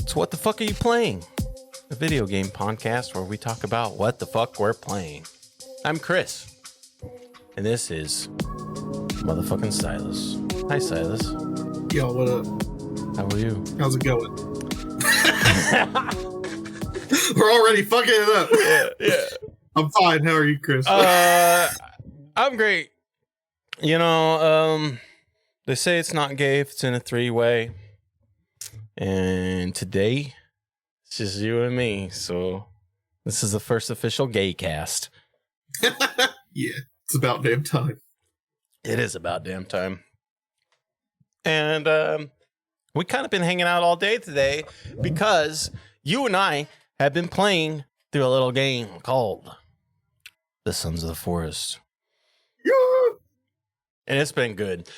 So what the fuck are you playing? A video game podcast where we talk about what the fuck we're playing. I'm Chris. And this is motherfucking Silus. Hi, Silus. Yo, what up? How are you? How's it going? We're already fucking it up. Yeah. I'm fine. How are you, Chris? I'm great. You know, they say it's not gay if it's in a three-way. And today, it's just you and me. So this is the first official gay cast. Yeah, it's about damn time. It is about damn time. And we kind of been hanging out all day today because you and I have been playing through a little game called The Sons of the Forest. Yeah. And it's been good.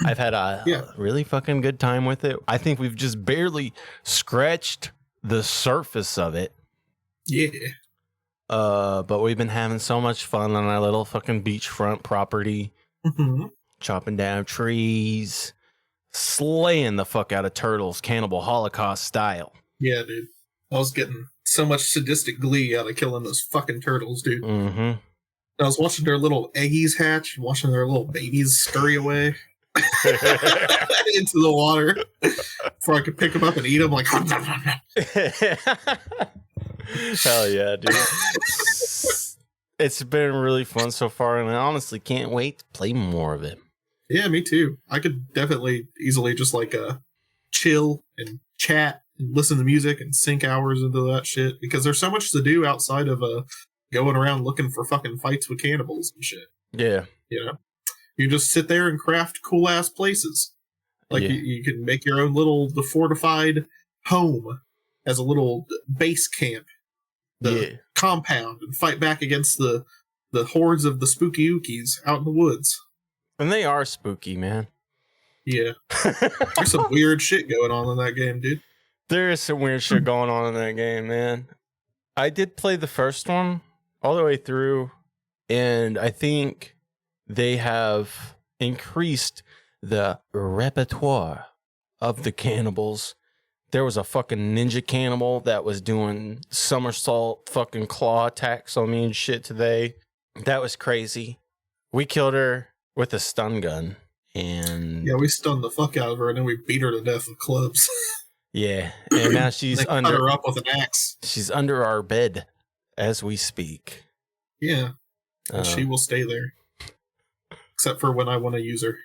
I've had a really fucking good time with it. I think we've just barely scratched the surface of it. Yeah. But we've been having so much fun on our little fucking beachfront property. Mm-hmm. Chopping down trees. Slaying the fuck out of turtles, Cannibal Holocaust style. Yeah, dude. I was getting so much sadistic glee out of killing those fucking turtles, dude. Mm-hmm. I was watching their little eggies hatch and watching their little babies scurry away into the water before I could pick them up and eat them. Like, hell yeah, dude. It's been really fun so far, and I honestly can't wait to play more of it. Yeah, me too. I could definitely easily just like chill and chat and listen to music and sink hours into that shit because there's so much to do outside of going around looking for fucking fights with cannibals and shit. Yeah. You know? You just sit there and craft cool ass places. Like you can make your own little fortified home as a little base camp. The compound and fight back against the hordes of the spooky ookies out in the woods. And they are spooky, man. Yeah. There's some weird shit going on in that game, dude. There is some weird shit going on in that game, man. I did play the first one all the way through, and I think they have increased the repertoire of the cannibals. There was a fucking ninja cannibal that was doing somersault fucking claw attacks on me and shit today. That was crazy. We killed her with a stun gun, and we stunned the fuck out of her, and then we beat her to death with clubs. Yeah, and now she's cut her up with an axe. She's under our bed as we speak. Yeah, and she will stay there, except for when I want to use her.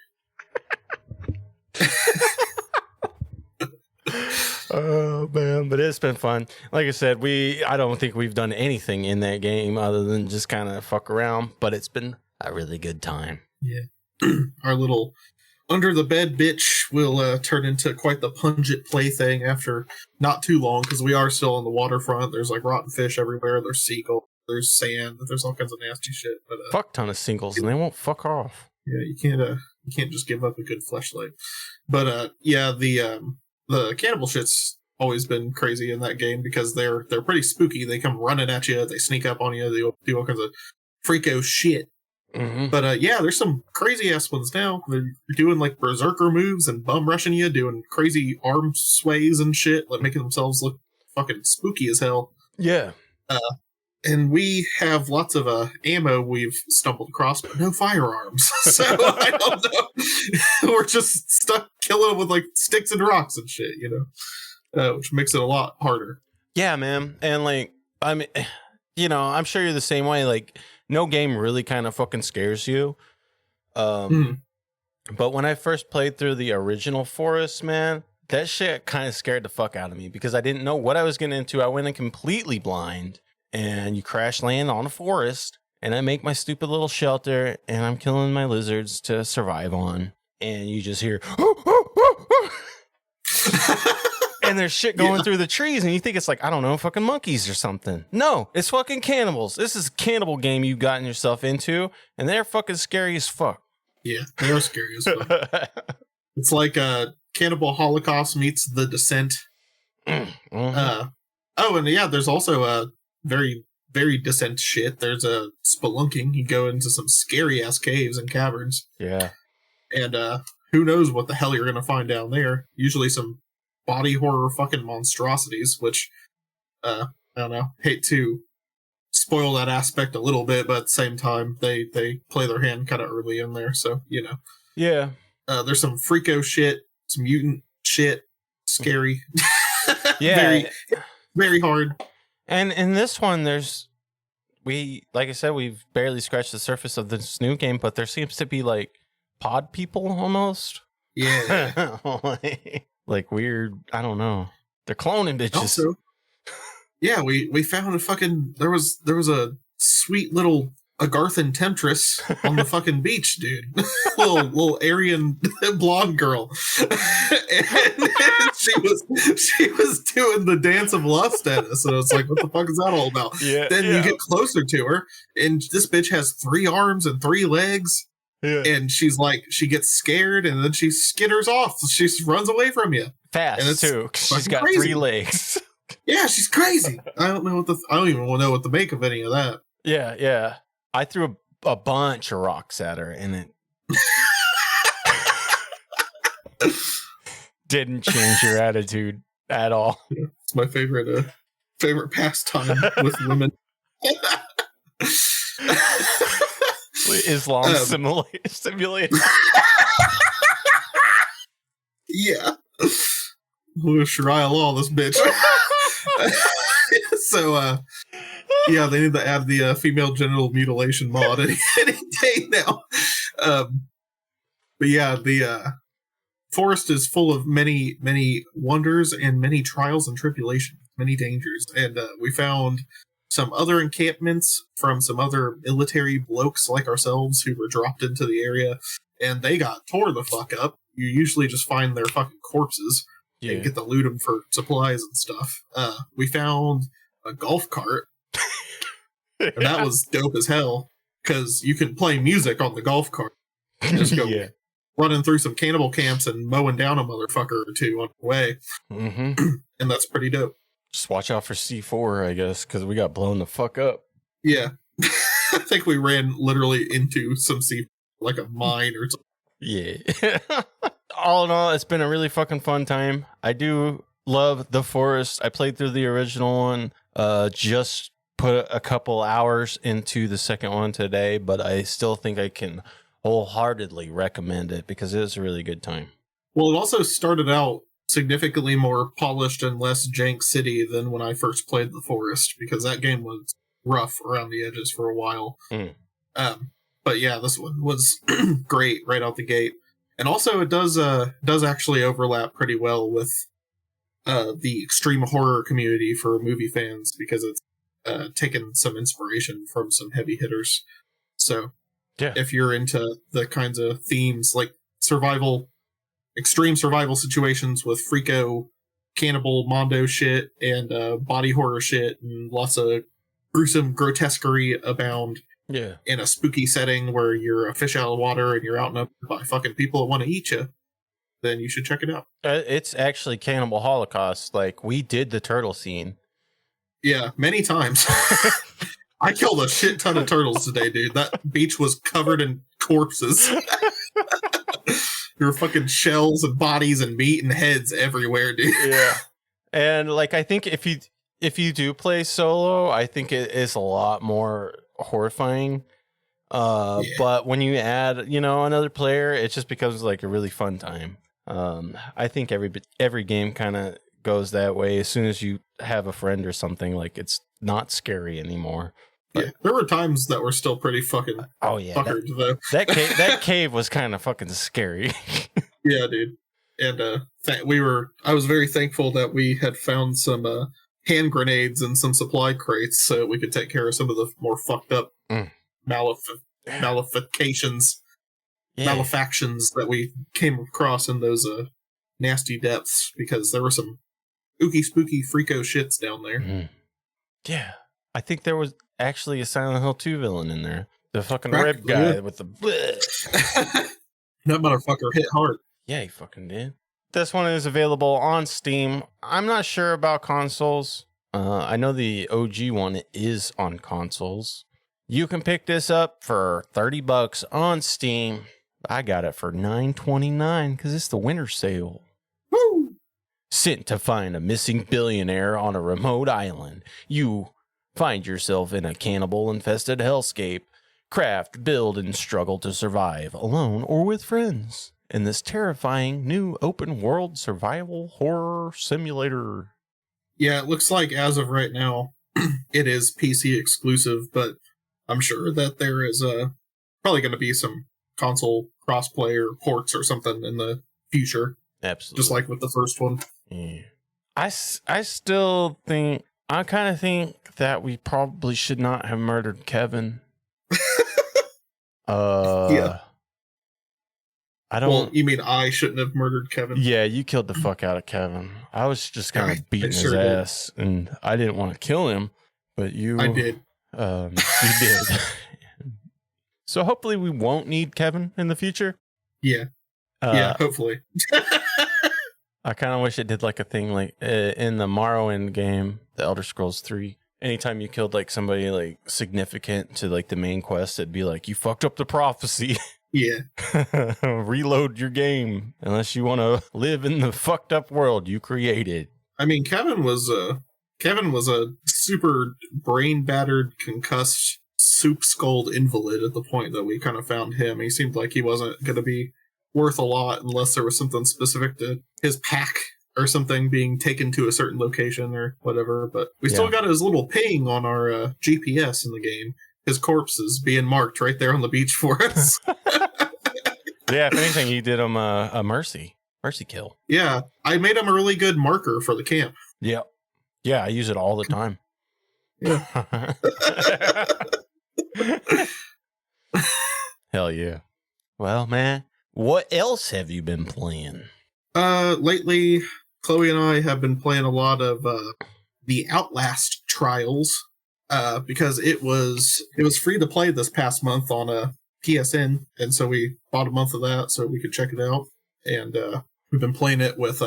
Oh man, but it's been fun. Like I said, I don't think we've done anything in that game other than just kind of fuck around, but it's been a really good time. Yeah. Our little under the bed bitch will turn into quite the pungent plaything after not too long, because we are still on the waterfront. There's like rotten fish everywhere. There's seagulls. There's sand. There's all kinds of nasty shit. But fuck ton of singles, and they won't fuck off. Yeah, you can't just give up a good fleshlight. But the cannibal shit's always been crazy in that game because they're pretty spooky. They come running at you. They sneak up on you. They do all kinds of freako shit. Mm-hmm. But there's some crazy ass ones now. They're doing like berserker moves and bum rushing you, doing crazy arm sways and shit, like making themselves look fucking spooky as hell. Yeah. And we have lots of ammo we've stumbled across, but no firearms. So I don't know. We're just stuck killing them with like sticks and rocks and shit, you know, which makes it a lot harder. Yeah, man. And like, I mean, you know, I'm sure you're the same way. Like, no game really kind of fucking scares you. But when I first played through the original Forest, man, that shit kind of scared the fuck out of me because I didn't know what I was getting into. I went in completely blind, and you crash land on a forest, and I make my stupid little shelter, and I'm killing my lizards to survive on, and you just hear and there's shit going through the trees, and you think it's like, I don't know, fucking monkeys or something. No, it's fucking cannibals. This is a cannibal game you've gotten yourself into, and they're fucking scary as fuck. Yeah, they are scary as fuck. It's like Cannibal Holocaust meets The Descent. Mm-hmm. And yeah, there's also a very, very Descent shit. There's a spelunking. You go into some scary-ass caves and caverns. Yeah. And who knows what the hell you're going to find down there. Usually some body horror fucking monstrosities, which I don't know, hate to spoil that aspect a little bit, but at the same time they play their hand kind of early in there, so Yeah. There's some freako shit, some mutant shit, scary. Yeah. Very, very hard. And in this one, like I said, we've barely scratched the surface of this new game, but there seems to be like pod people almost. Yeah. Like weird, I don't know. They're cloning bitches. Also, yeah, we found a fucking there was a sweet little Agarthan temptress on the fucking beach, dude. little Aryan blonde girl. and she was doing the dance of lust at us. And I was like, what the fuck is that all about? Yeah, then you get closer to her, and this bitch has 3 arms and 3 legs. Yeah. And she's like, she gets scared, and then she skitters off. She just runs away from you. Fast too. She's got crazy. 3 legs. Yeah, she's crazy. I don't even know what to make of any of that. Yeah. I threw a bunch of rocks at her, and it didn't change your attitude at all. Yeah, it's my favorite pastime with women. Islam simulation. Yeah. Sharia law this bitch. So yeah, they need to add the female genital mutilation mod any day now. But yeah, the forest is full of many wonders and many trials and tribulations, many dangers, and we found some other encampments from some other military blokes like ourselves who were dropped into the area, and they got tore the fuck up. You usually just find their fucking corpses and get to loot them for supplies and stuff. We found a golf cart, and that was dope as hell, because you can play music on the golf cart and just go running through some cannibal camps and mowing down a motherfucker or two on the way. Mm-hmm. And that's pretty dope. Just watch out for C4, I guess, because we got blown the fuck up. Yeah. I think we ran literally into some C4, like a mine or something. Yeah. All in all, it's been a really fucking fun time. I do love the forest. I played through the original one, just put a couple hours into the second one today, but I still think I can wholeheartedly recommend it because it is a really good time. Well, it also started out significantly more polished and less jank city than when I first played the forest, because that game was rough around the edges for a while. But yeah, this one was great right out the gate. And also it does actually overlap pretty well with the extreme horror community for movie fans, because it's taken some inspiration from some heavy hitters. So if you're into the kinds of themes like extreme survival situations with freako, cannibal, mondo shit, and body horror shit, and lots of gruesome grotesquerie abound in a spooky setting where you're a fish out of water and you're outnumbered by fucking people that want to eat you, then you should check it out. It's actually Cannibal Holocaust. Like, we did the turtle scene. Yeah, many times. I killed a shit ton of turtles today, dude. That beach was covered in corpses. There were fucking shells and bodies and meat and heads everywhere, dude. Yeah. And like, I think if you do play solo, I think it is a lot more horrifying. But when you add, another player, it just becomes like a really fun time. I think every game kind of goes that way. As soon as you have a friend or something, like, it's not scary anymore. But, there were times that were still pretty fucking fuckered, though. That cave was kind of fucking scary. Yeah, dude. And I was very thankful that we had found some hand grenades and some supply crates so we could take care of some of the more fucked up malefactions that we came across in those nasty depths, because there were some ooky spooky freako shits down there. Mm-hmm. Yeah. I think there was actually a Silent Hill 2 villain in there. The fucking rib guy with the that motherfucker hit hard. Yeah, he fucking did. This one is available on Steam. I'm not sure about consoles. I know the OG one is on consoles. You can pick this up for $30 on Steam. I got it for $9.29 because it's the winter sale. Woo! Sent to find a missing billionaire on a remote island. You find yourself in a cannibal-infested hellscape. Craft, build, and struggle to survive, alone or with friends, in this terrifying new open-world survival horror simulator. Yeah, it looks like as of right now, it is PC exclusive, but I'm sure that there is probably going to be some console crossplay or ports or something in the future. Absolutely. Just like with the first one. Yeah. I still think, I kind of think that we probably should not have murdered Kevin. Yeah. I don't. Well, you mean I shouldn't have murdered Kevin? Yeah, you killed the fuck out of Kevin. I was just kind of beating his ass, and I didn't want to kill him, but you. I did. You did. So hopefully we won't need Kevin in the future. Yeah. Yeah, hopefully. I kind of wish it did like a thing like in the Morrowind game, the Elder Scrolls 3. Anytime you killed like somebody like significant to like the main quest, it'd be like, you fucked up the prophecy. Yeah. Reload your game unless you want to live in the fucked up world you created. I mean, Kevin was a super brain battered, concussed, soup skulled invalid at the point that we kind of found him. He seemed like he wasn't going to be worth a lot unless there was something specific to his pack or something being taken to a certain location or whatever. But we still got his little ping on our GPS in the game. His corpse is being marked right there on the beach for us. Yeah, if anything, he did him a mercy kill. Yeah, I made him a really good marker for the camp. Yeah. Yeah, I use it all the time. Yeah. Hell yeah. Well, man, what else have you been playing? Lately, Chloe and I have been playing a lot of the Outlast Trials because it was free to play this past month on a PSN, and so we bought a month of that so we could check it out. And we've been playing it with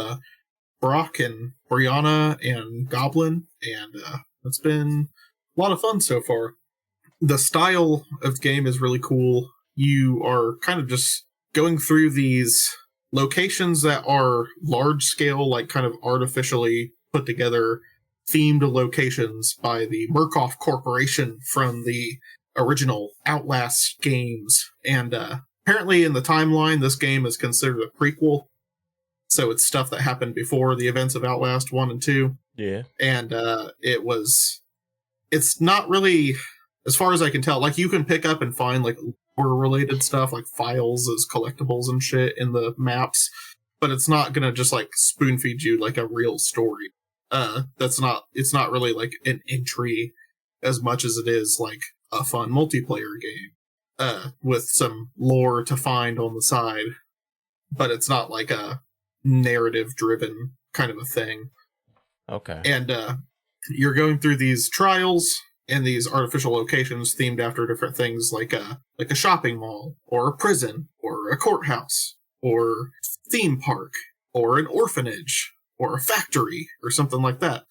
Brock and Brianna and Goblin, and it's been a lot of fun so far. The style of the game is really cool. You are kind of just going through these locations that are large scale, like kind of artificially put together themed locations by the Murkoff Corporation from the original Outlast games. And apparently in the timeline, this game is considered a prequel. So it's stuff that happened before the events of Outlast 1 and 2. Yeah. And it's not really, as far as I can tell, like you can pick up and find like related stuff like files as collectibles and shit in the maps, but it's not gonna just like spoon feed you like a real story. It's not really like an entry as much as it is like a fun multiplayer game with some lore to find on the side, but it's not like a narrative driven kind of a thing. Okay. And you're going through these trials and these artificial locations themed after different things, like a shopping mall, or a prison, or a courthouse, or theme park, or an orphanage, or a factory, or something like that.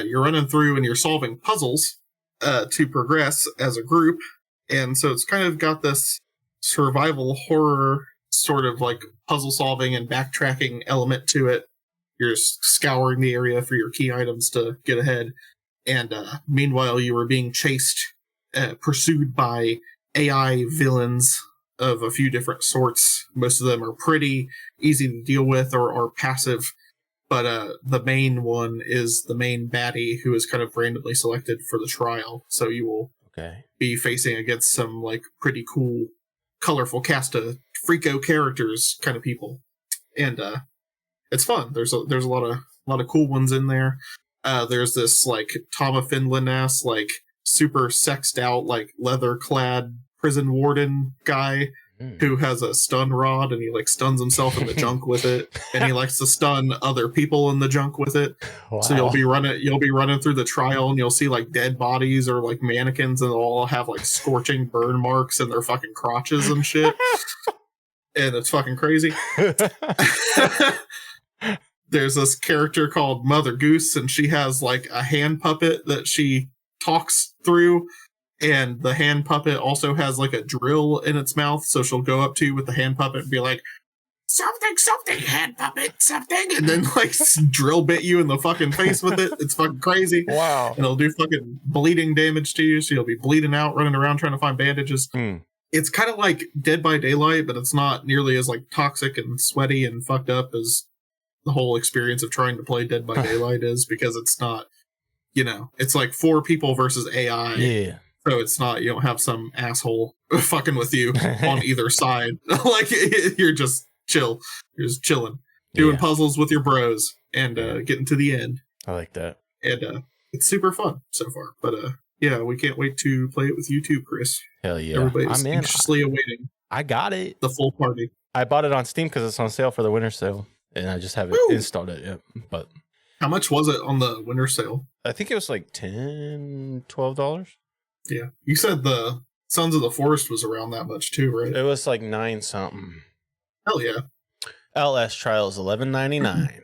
You're running through and you're solving puzzles to progress as a group, and so it's kind of got this survival horror sort of like puzzle solving and backtracking element to it. You're scouring the area for your key items to get ahead. And meanwhile, you were being chased, pursued by AI villains of a few different sorts. Most of them are pretty easy to deal with or are passive. But the main one is the main baddie who is kind of randomly selected for the trial. So you will be facing against some like pretty cool, colorful cast of freako characters kind of people. And it's fun. There's a lot of cool ones in there. There's this like Tom of Finland ass like super sexed out like leather clad prison warden guy who has a stun rod, and he like stuns himself in the junk with it, and he likes to stun other people in the junk with it. Wow. So you'll be running through the trial, and you'll see like dead bodies or like mannequins, and they'll all have like scorching burn marks in their fucking crotches and shit. And it's fucking crazy. There's this character called Mother Goose, and she has like a hand puppet that she talks through, and the hand puppet also has like a drill in its mouth, so she'll go up to you with the hand puppet and be like, something, hand puppet, something, and then like drill bit you in the fucking face with it. It's fucking crazy. Wow. And it'll do fucking bleeding damage to you, so you'll be bleeding out, running around trying to find bandages. It's kind of like Dead by Daylight, but it's not nearly as like toxic and sweaty and fucked up as the whole experience of trying to play Dead by Daylight is, because it's not, it's like 4 people versus AI. Yeah. So it's not, you don't have some asshole fucking with you on either side. Like, you're just chill. You're just chilling. Doing puzzles with your bros and getting to the end. I like that. And it's super fun so far. But yeah, we can't wait to play it with you too, Chris. Hell yeah. Everybody's anxiously awaiting. I got it. The full party. I bought it on Steam because it's on sale for the winter sale. And I just haven't installed it yet. But how much was it on the winter sale? I think it was like $10, $12. Yeah. You said the Sons of the Forest was around that much too, right? It was like 9 something. Hell yeah. Outlast Trials $11.99.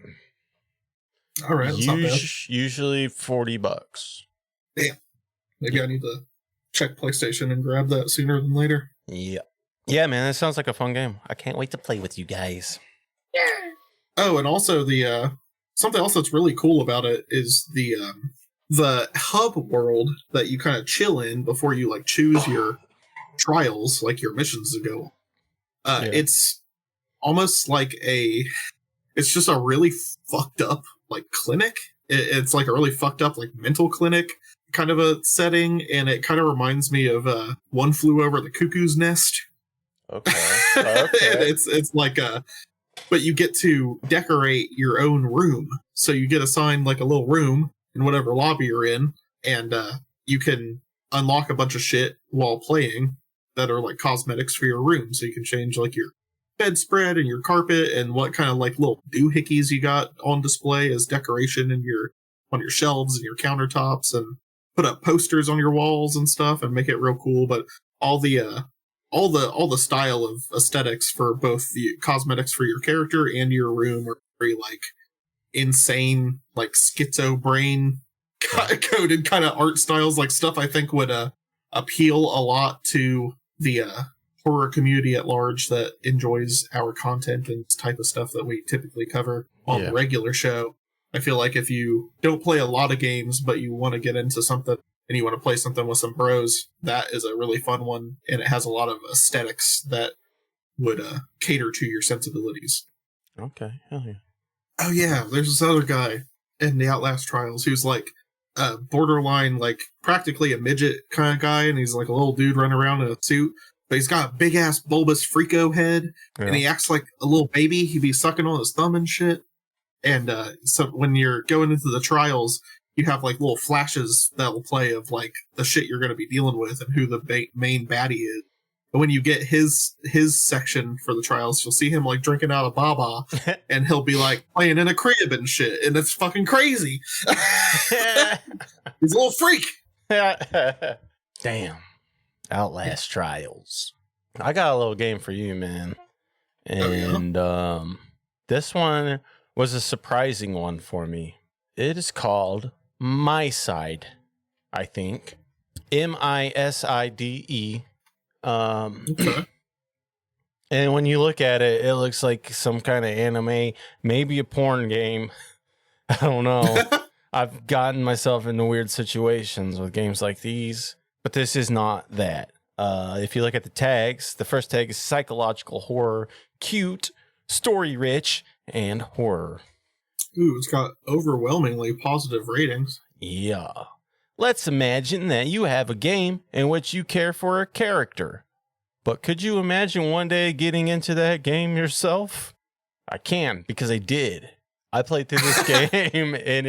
All right, that's not bad. Usually $40. Damn. Maybe I need to check PlayStation and grab that sooner than later. Yeah. Yeah, man, that sounds like a fun game. I can't wait to play with you guys. Yeah. Oh, and also the something else that's really cool about it is the hub world that you kind of chill in before you like choose your trials, like your missions to go. It's almost like it's just a really fucked up like clinic. It's like a really fucked up like mental clinic kind of a setting, and it kind of reminds me of One Flew Over the Cuckoo's Nest. Okay. And it's like but you get to decorate your own room. So you get assigned like a little room in whatever lobby you're in, and you can unlock a bunch of shit while playing that are like cosmetics for your room. So you can change like your bedspread and your carpet and what kind of like little doohickeys you got on display as decoration in on your shelves and your countertops, and put up posters on your walls and stuff and make it real cool. But all the style of aesthetics for both the cosmetics for your character and your room are very like insane, like schizo brain coded kind of art styles, like stuff I think would appeal a lot to the horror community at large that enjoys our content and type of stuff that we typically cover on the regular show. I feel like if you don't play a lot of games, but you want to get into something and you want to play something with some bros, that is a really fun one, and it has a lot of aesthetics that would cater to your sensibilities. Okay, hell yeah. Oh yeah, there's this other guy in the Outlast Trials who's like borderline, like practically a midget kind of guy, and he's like a little dude running around in a suit, but he's got a big ass bulbous Freako head, and he acts like a little baby. He'd be sucking on his thumb and shit. And so when you're going into the trials, you have like little flashes that'll play of like the shit you're going to be dealing with and who the main baddie is. And when you get his section for the trials, you'll see him like drinking out of Baba, and he'll be like playing in a crib and shit, and it's fucking crazy. He's a little freak. Damn. Outlast Trials. I got a little game for you, man. And this one was a surprising one for me. It is called Miside, I think. Miside. Okay. And when you look at it, it looks like some kind of anime, maybe a porn game. I don't know. I've gotten myself into weird situations with games like these, but this is not that. If you look at the tags, the first tag is psychological horror, cute, story rich, and horror. Ooh, it's got overwhelmingly positive ratings. Yeah. Let's imagine that you have a game in which you care for a character. But could you imagine one day getting into that game yourself? I can, because I did. I played through this game in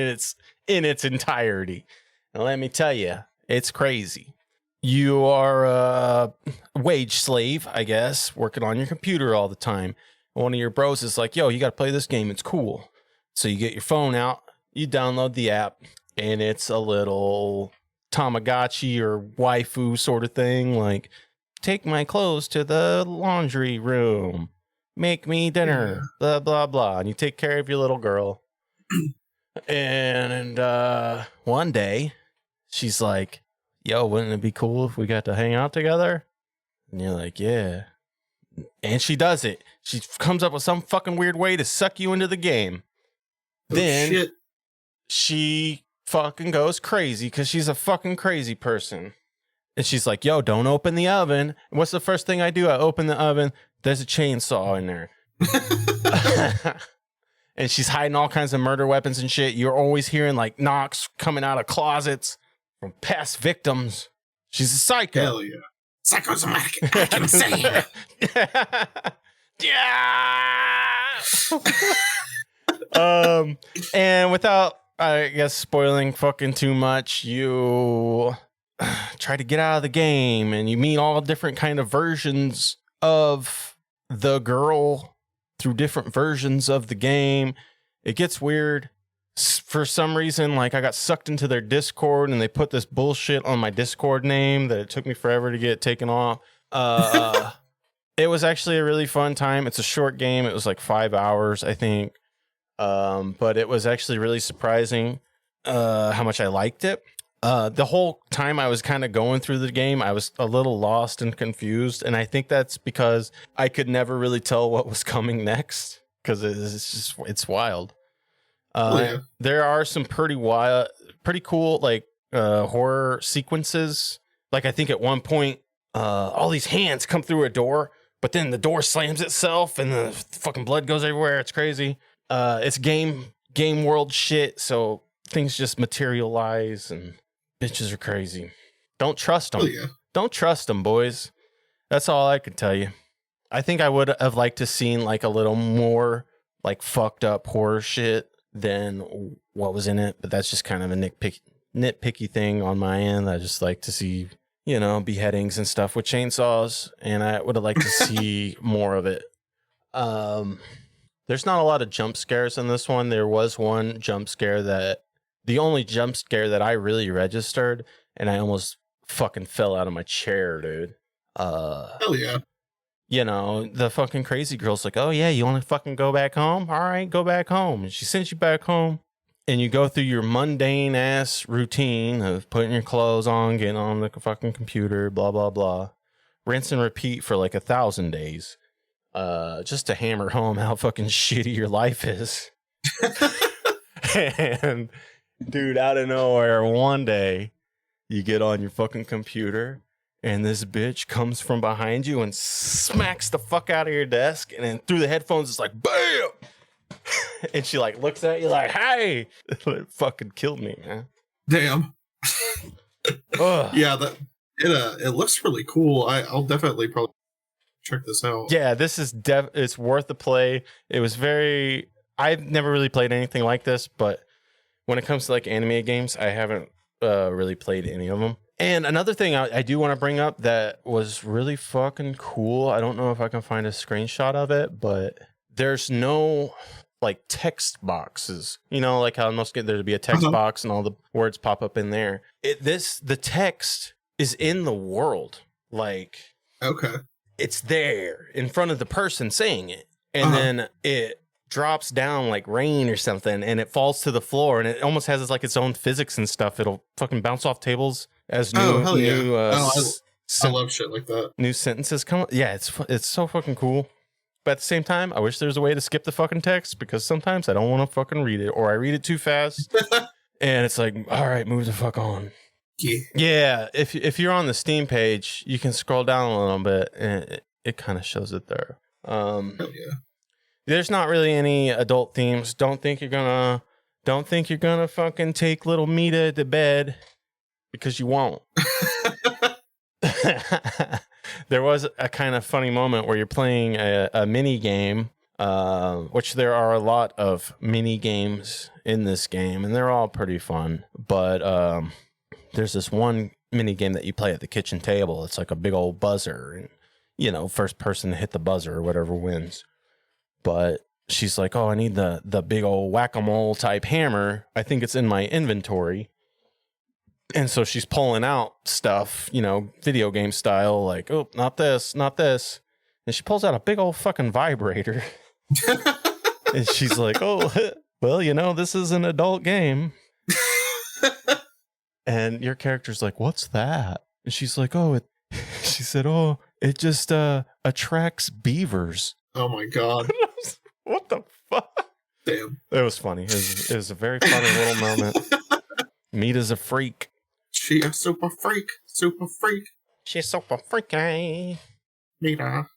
its entirety. And let me tell you, it's crazy. You are a wage slave, I guess, working on your computer all the time. One of your bros is like, yo, you got to play this game. It's cool. So you get your phone out, you download the app, and it's a little Tamagotchi or waifu sort of thing. Like, take my clothes to the laundry room, make me dinner, blah, blah, blah. And you take care of your little girl. And one day, she's like, yo, wouldn't it be cool if we got to hang out together? And you're like, yeah. And she does it. She comes up with some fucking weird way to suck you into the game. Oh, then shit. she fucking goes crazy because she's a fucking crazy person. And she's like, yo, don't open the oven. And what's the first thing I do? I open the oven. There's a chainsaw in there. And she's hiding all kinds of murder weapons and shit. You're always hearing like knocks coming out of closets from past victims. She's a psycho. Hell yeah. Psychosomatic. I can say it. Yeah. And without, I guess, spoiling fucking too much, you try to get out of the game and you meet all different kind of versions of the girl through different versions of the game. It gets weird. For some reason, like I got sucked into their Discord and they put this bullshit on my Discord name that it took me forever to get taken off. It was actually a really fun time. It's a short game. It was like 5 hours, I think. But it was actually really surprising how much I liked it. The whole time I was kind of going through the game, I was a little lost and confused. And I think that's because I could never really tell what was coming next because it's wild. There are some pretty cool, like, horror sequences. Like, I think at one point, all these hands come through a door, but then the door slams itself and the fucking blood goes everywhere. It's crazy. It's game world shit. So things just materialize and bitches are crazy. Don't trust them. Yeah. Don't trust them, boys. That's all I could tell you. I think I would have liked to seen like a little more like fucked up horror shit than what was in it, but that's just kind of a nitpicky thing on my end. I just like to see, you know, beheadings and stuff with chainsaws, and I would have liked to see more of it. There's not a lot of jump scares in this one. There was one jump scare the only jump scare that I really registered, and I almost fucking fell out of my chair, dude. Hell yeah. You know, the fucking crazy girl's like, oh yeah, you want to fucking go back home? All right, go back home. And she sends you back home, and you go through your mundane ass routine of putting your clothes on, getting on the fucking computer, blah, blah, blah. Rinse and repeat for like 1,000 days. Just to hammer home how fucking shitty your life is. And dude, out of nowhere, one day you get on your fucking computer and this bitch comes from behind you and smacks the fuck out of your desk, and then through the headphones it's like BAM! And she like looks at you like, hey. It fucking killed me, man. Damn. Yeah, it looks really cool. I'll definitely probably check this out. Yeah, this is it's worth the play. It was I've never really played anything like this, but when it comes to like anime games, I haven't really played any of them. And another thing I do want to bring up that was really fucking cool. I don't know if I can find a screenshot of it, but there's no like text boxes. You know, like how most get there to be a text box and all the words pop up in there. The text is in the world. Like, okay, it's there in front of the person saying it, and then it drops down like rain or something, and it falls to the floor, and it almost has its own physics and stuff. It'll fucking bounce off tables as I love shit like that. New sentences come. Yeah, it's so fucking cool. But at the same time, I wish there was a way to skip the fucking text, because sometimes I don't want to fucking read it, or I read it too fast, and it's like, all right, move the fuck on. Yeah. If you're on the Steam page, you can scroll down a little bit, and it kind of shows it there. Hell yeah. There's not really any adult themes. Don't think you're gonna fucking take little Mita to bed, because you won't. There was a kind of funny moment where you're playing a mini game, which there are a lot of mini games in this game, and they're all pretty fun. But there's this one mini game that you play at the kitchen table. It's like a big old buzzer, and you know, first person to hit the buzzer or whatever wins. But she's like, oh, I need the big old whack-a-mole type hammer. I think it's in my inventory. And so she's pulling out stuff, you know, video game style, like, oh, not this, not this. And she pulls out a big old fucking vibrator. And she's like, oh, well, you know, this is an adult game. And your character's like, what's that? And she's like, oh, she said, oh, it just attracts beavers. Oh my god. What the fuck? Damn. It was funny. It was a very funny little moment. Mita's a freak. She a super freak. Super freak. She's super freaky. Mita.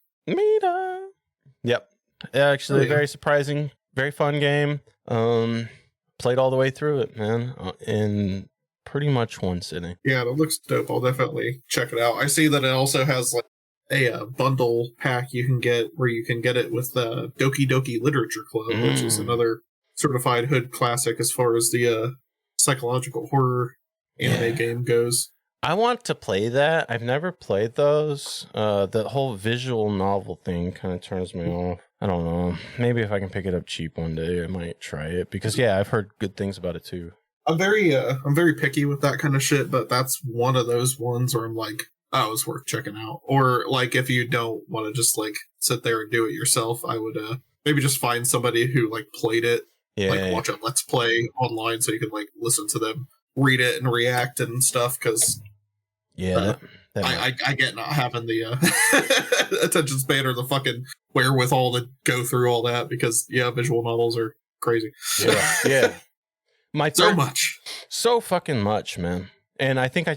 Yep. Actually, very surprising, very fun game. Played all the way through it, man, in pretty much one sitting. Yeah, it looks dope. I'll definitely check it out. I see that it also has like a bundle pack you can get where you can get it with the Doki Doki Literature Club, which is another certified hood classic as far as the psychological horror anime game goes. I want to play that. I've never played those. The whole visual novel thing kind of turns me off. I don't know. Maybe if I can pick it up cheap one day, I might try it because I've heard good things about it too. I'm very picky with that kind of shit, but that's one of those ones where I'm like, oh, it's worth checking out. Or like if you don't want to just like sit there and do it yourself, I would maybe just find somebody who like played it, like watch a Let's Play online so you can like listen to them read it and react and stuff because I get not having the attention span or the fucking wherewithal to go through all that because visual novels are crazy. Yeah. So fucking much, man. And I think I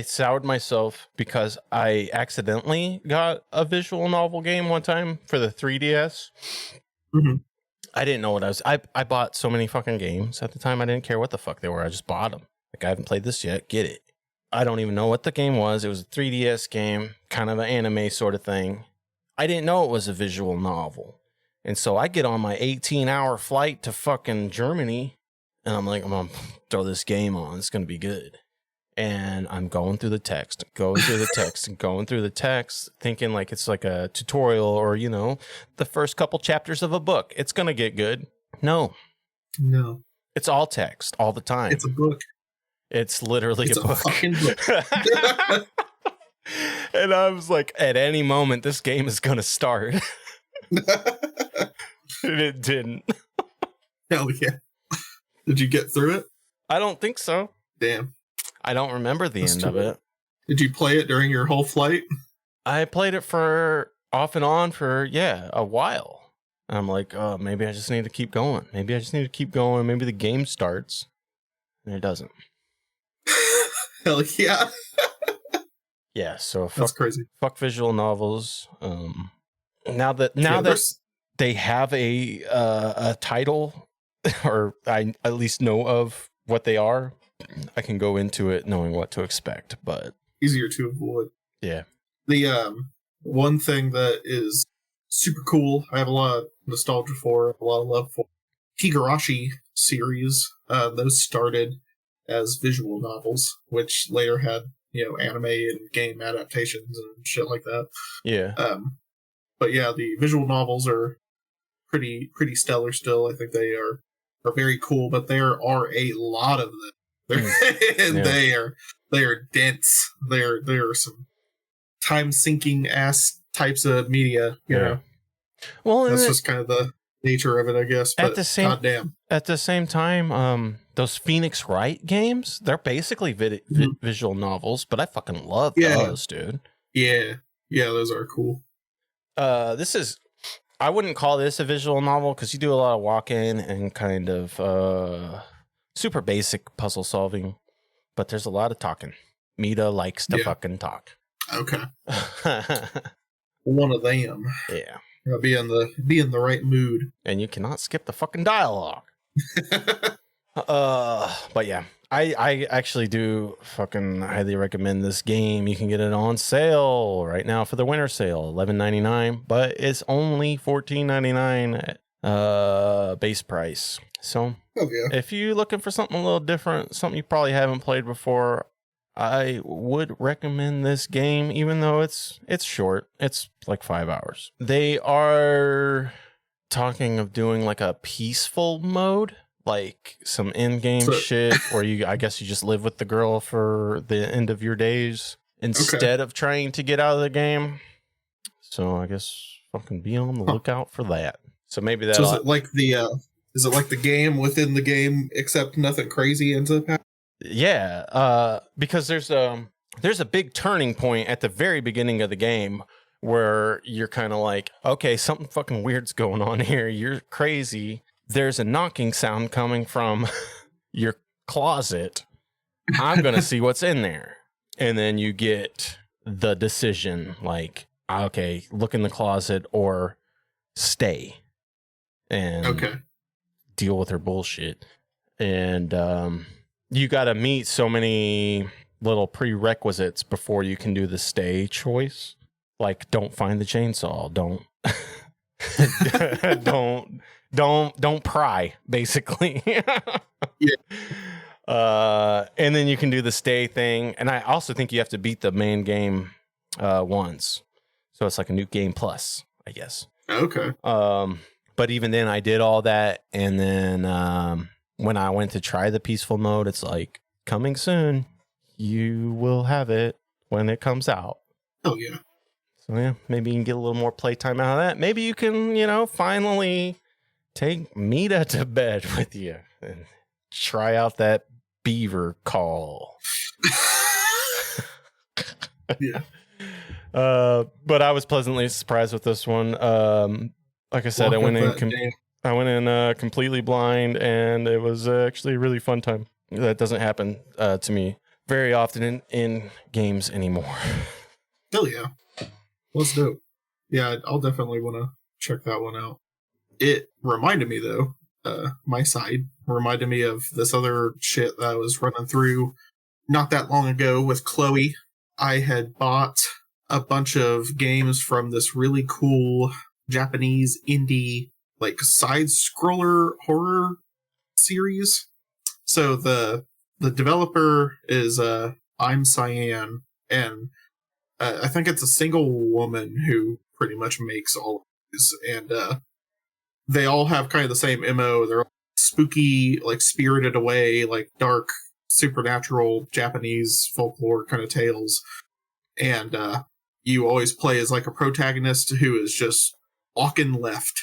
soured myself because I accidentally got a visual novel game one time for the 3DS. Mm-hmm. I didn't know what I bought so many fucking games at the time. I didn't care what the fuck they were. I just bought them. Like, I haven't played this yet. Get it. I don't even know what the game was. It was a 3DS game, kind of an anime sort of thing. I didn't know it was a visual novel. And so I get on my 18-hour flight to fucking Germany, and I'm like, I'm going to throw this game on. It's going to be good. And I'm going through the text, thinking like it's like a tutorial or, the first couple chapters of a book. It's going to get good. No. It's all text all the time. It's a book. It's literally a book. Fucking book. And I was like, at any moment, this game is going to start. And it didn't. Hell yeah. Did you get through it? I don't think so. Damn. I don't remember the end of it. Did you play it during your whole flight? I played it for off and on for, a while. And I'm like, oh, maybe I just need to keep going. Maybe the game starts. And it doesn't. Hell yeah. Yeah, so that's crazy. Fuck visual novels. Now that they have a title, or I at least know of what they are, I can go into it knowing what to expect, but easier to avoid. Yeah. The one thing that is super cool, I have a lot of nostalgia for, a lot of love for, Higurashi series. Those started as visual novels, which later had anime and game adaptations and shit like that. Yeah. But yeah, the visual novels are pretty stellar still. I think they are very cool, but there are a lot of them. They are dense. There are some time sinking ass types of media. You know. Well, that's just kind of the nature of it, I guess. But at the same time, those Phoenix Wright games, they're basically visual novels, but I fucking love those, dude. Yeah, those are cool. I wouldn't call this a visual novel because you do a lot of walking and kind of super basic puzzle solving, but there's a lot of talking. Mita likes to fucking talk. Okay. One of them. Yeah. Be in the right mood. And you cannot skip the fucking dialogue. But yeah, I actually do fucking highly recommend this game. You can get it on sale right now for the winter sale, $11.99, but it's only $14.99 base price. So if you're looking for something a little different, something you probably haven't played before, I would recommend this game, even though it's short. It's like 5 hours. They are talking of doing like a peaceful mode, like some in-game shit where I guess you just live with the girl for the end of your days instead of trying to get out of the game. So I guess fucking be on the lookout for that. So maybe that. So is it like the game within the game, except nothing crazy ends up happening? Yeah, because there's a big turning point at the very beginning of the game where you're kind of like, okay, something fucking weird's going on here. You're crazy. There's a knocking sound coming from your closet. I'm going to see what's in there. And then you get the decision like, okay, look in the closet or stay and deal with her bullshit. And you got to meet so many little prerequisites before you can do the stay choice. Like, don't find the chainsaw. Don't pry, basically. And then you can do the stay thing. And I also think you have to beat the main game once. So it's like a new game plus, I guess. Okay. But even then I did all that. And then when I went to try the peaceful mode, it's like, coming soon. You will have it when it comes out. Oh, yeah. So, yeah, maybe you can get a little more playtime out of that. Maybe you can, finally take Mita to bed with you and try out that beaver call. Yeah. But I was pleasantly surprised with this one. Like I said, I went in completely blind, and it was actually a really fun time. That doesn't happen to me very often in games anymore. Hell yeah. Let's do it. Yeah, I'll definitely want to check that one out. It reminded me, though, Miside reminded me of this other shit that I was running through not that long ago with Chloe. I had bought a bunch of games from this really cool Japanese indie, like, side-scroller horror series. So the developer is I'm Cyan, and I think it's a single woman who pretty much makes all of these, and they all have kind of the same MO. They're spooky, like spirited away, like dark, supernatural Japanese folklore kind of tales. And you always play as like a protagonist who is just walking left.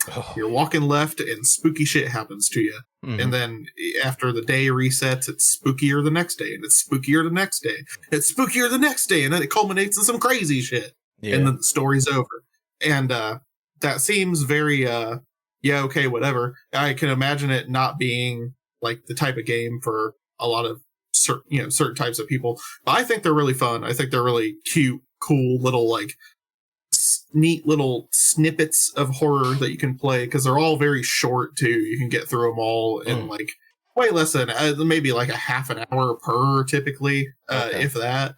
Oh. You're walking left and spooky shit happens to you. Mm-hmm. And then after the day resets, it's spookier the next day, and it's spookier the next day. It's spookier the next day, and then it culminates in some crazy shit. Yeah. And then the story's over. And that seems very, yeah, okay, whatever. I can imagine it not being like the type of game for a lot of certain types of people. But I think they're really fun. I think they're really cute, cool little like neat little snippets of horror that you can play, because they're all very short too. You can get through them all in like way less than maybe like a half an hour per typically, if that.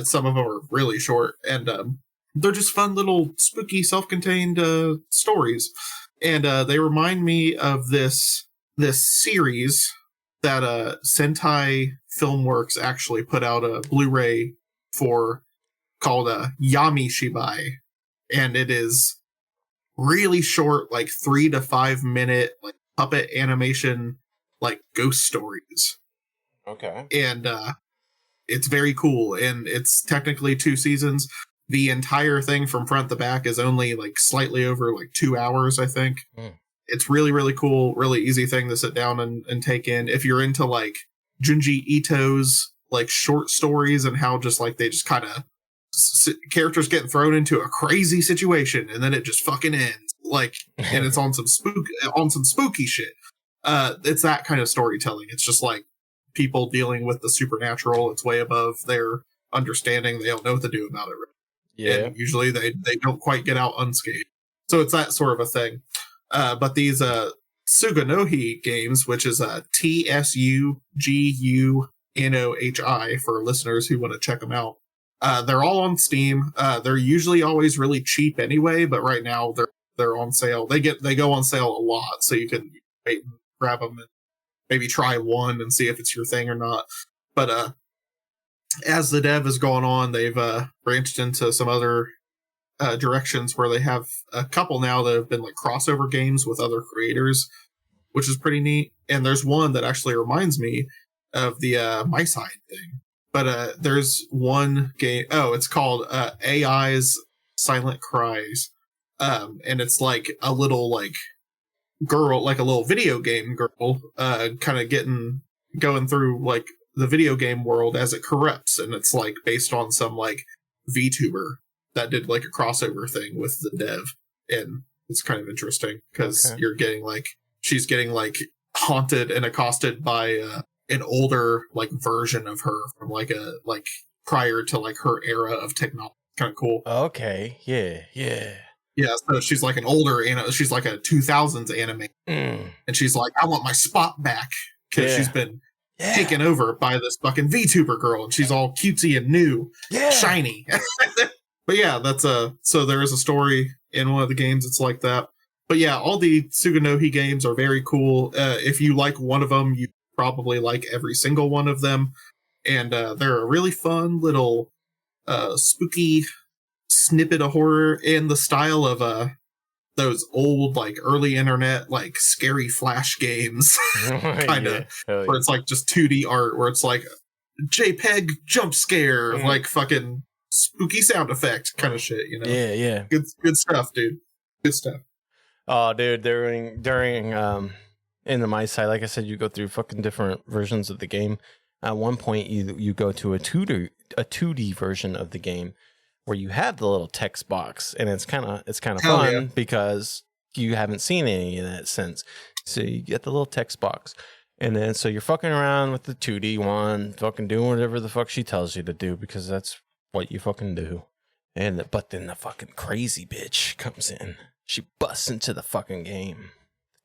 Some of them are really short, and they're just fun little spooky self-contained stories, and they remind me of this series that Sentai Filmworks actually put out a Blu-ray for, called Yami Shibai, and it is really short, like 3 to 5 minute like puppet animation, like ghost stories. Okay. And it's very cool, and it's technically 2 seasons. The entire thing from front to back is only like slightly over like 2 hours, I think. It's really, really cool, really easy thing to sit down and take in. If you're into like Junji Ito's like short stories and how just like they just kind of characters getting thrown into a crazy situation and then it just fucking ends, like, and it's on some spooky shit. It's that kind of storytelling. It's just like people dealing with the supernatural. It's way above their understanding. They don't know what to do about it. Yeah. And usually they don't quite get out unscathed. So it's that sort of a thing. But these Suganohi games, which is TSUGUNOHI for listeners who want to check them out. They're all on Steam. They're usually always really cheap anyway, but right now they're on sale. They go on sale a lot, so you can wait and grab them and maybe try one and see if it's your thing or not. But as the dev has gone on, they've branched into some other directions where they have a couple now that have been like crossover games with other creators, which is pretty neat. And there's one that actually reminds me of the Miside thing. But there's one game. Oh, it's called AI's Silent Cries, and it's like a little like girl, like a little video game girl, kind of going through like the video game world as it corrupts, and it's like based on some like VTuber that did like a crossover thing with the dev, and it's kind of interesting because you're getting like she's getting like haunted and accosted by an older like version of her from like prior to like her era of technology. Kind of cool. Okay, yeah. So she's like an older, she's like a 2000s anime, and she's like, I want my spot back because she's been taken over by this fucking VTuber girl, and she's all cutesy and new, shiny. But yeah, that's so there is a story in one of the games. It's like that. But yeah, all the Suganohi games are very cool. If you like one of them, you probably like every single one of them. And they're a really fun little spooky snippet of horror in the style of those old like early internet like scary flash games kind of where it's like just 2D art where it's like JPEG jump scare like fucking spooky sound effect kind of shit, you know. Yeah good stuff, dude. Good stuff. Oh dude, during in the Miside, like I said, you go through fucking different versions of the game. At one point you go to a 2D version of the game where you have the little text box, and it's kind of fun because you haven't seen any of that since. So you get the little text box, and then so you're fucking around with the 2D one, fucking doing whatever the fuck she tells you to do because that's what you fucking do. But then the fucking crazy bitch comes in. She busts into the fucking game,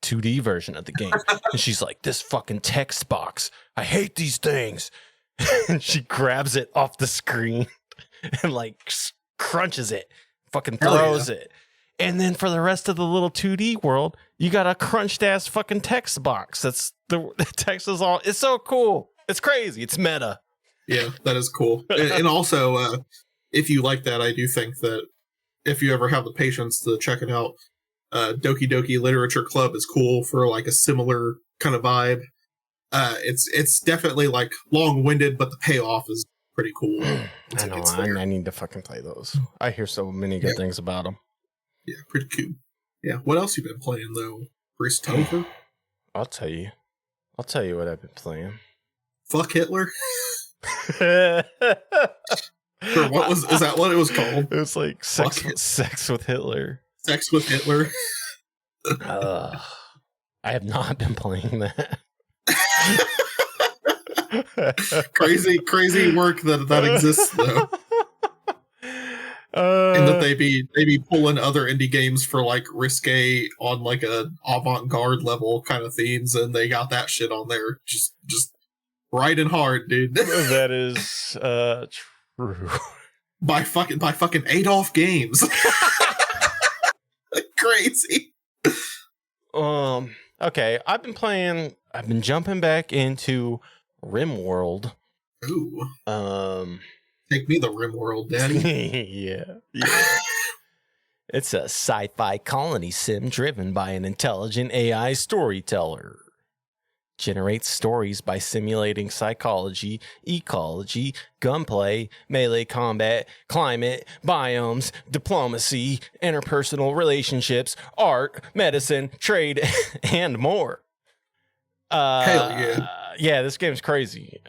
2D version of the game, and she's like, "This fucking text box, I hate these things." And she grabs it off the screen and like crunches it, fucking throws it. And then for the rest of the little 2D world, you got a crunched ass fucking text box. That's the text is all. It's so cool. It's crazy. It's meta. Yeah, that is cool. And also, if you like that, I do think that if you ever have the patience to check it out, Doki Doki Literature Club is cool for like a similar kind of vibe. It's definitely like long-winded, but the payoff is pretty cool. I know. I need to fucking play those. I hear so many good things about them. Yeah, pretty cool. Yeah. What else you been playing though, Christopher? I'll tell you what I've been playing. Fuck Hitler. Or what is that what it was called? It was like sex with Hitler. Sex with Hitler. I have not been playing that. crazy work that exists though. And that they be pulling other indie games for like risque on like a avant-garde level kind of themes, and they got that shit on there just riding hard, dude. That is true. By fucking Adolf Games. Crazy. Okay, I've been jumping back into Rimworld. Ooh. Take me the Rimworld, Daddy. Yeah. It's a sci-fi colony sim driven by an intelligent AI storyteller. Generates stories by simulating psychology, ecology, gunplay, melee combat, climate, biomes, diplomacy, interpersonal relationships, art, medicine, trade, and more. Hell yeah. Yeah, this game's crazy.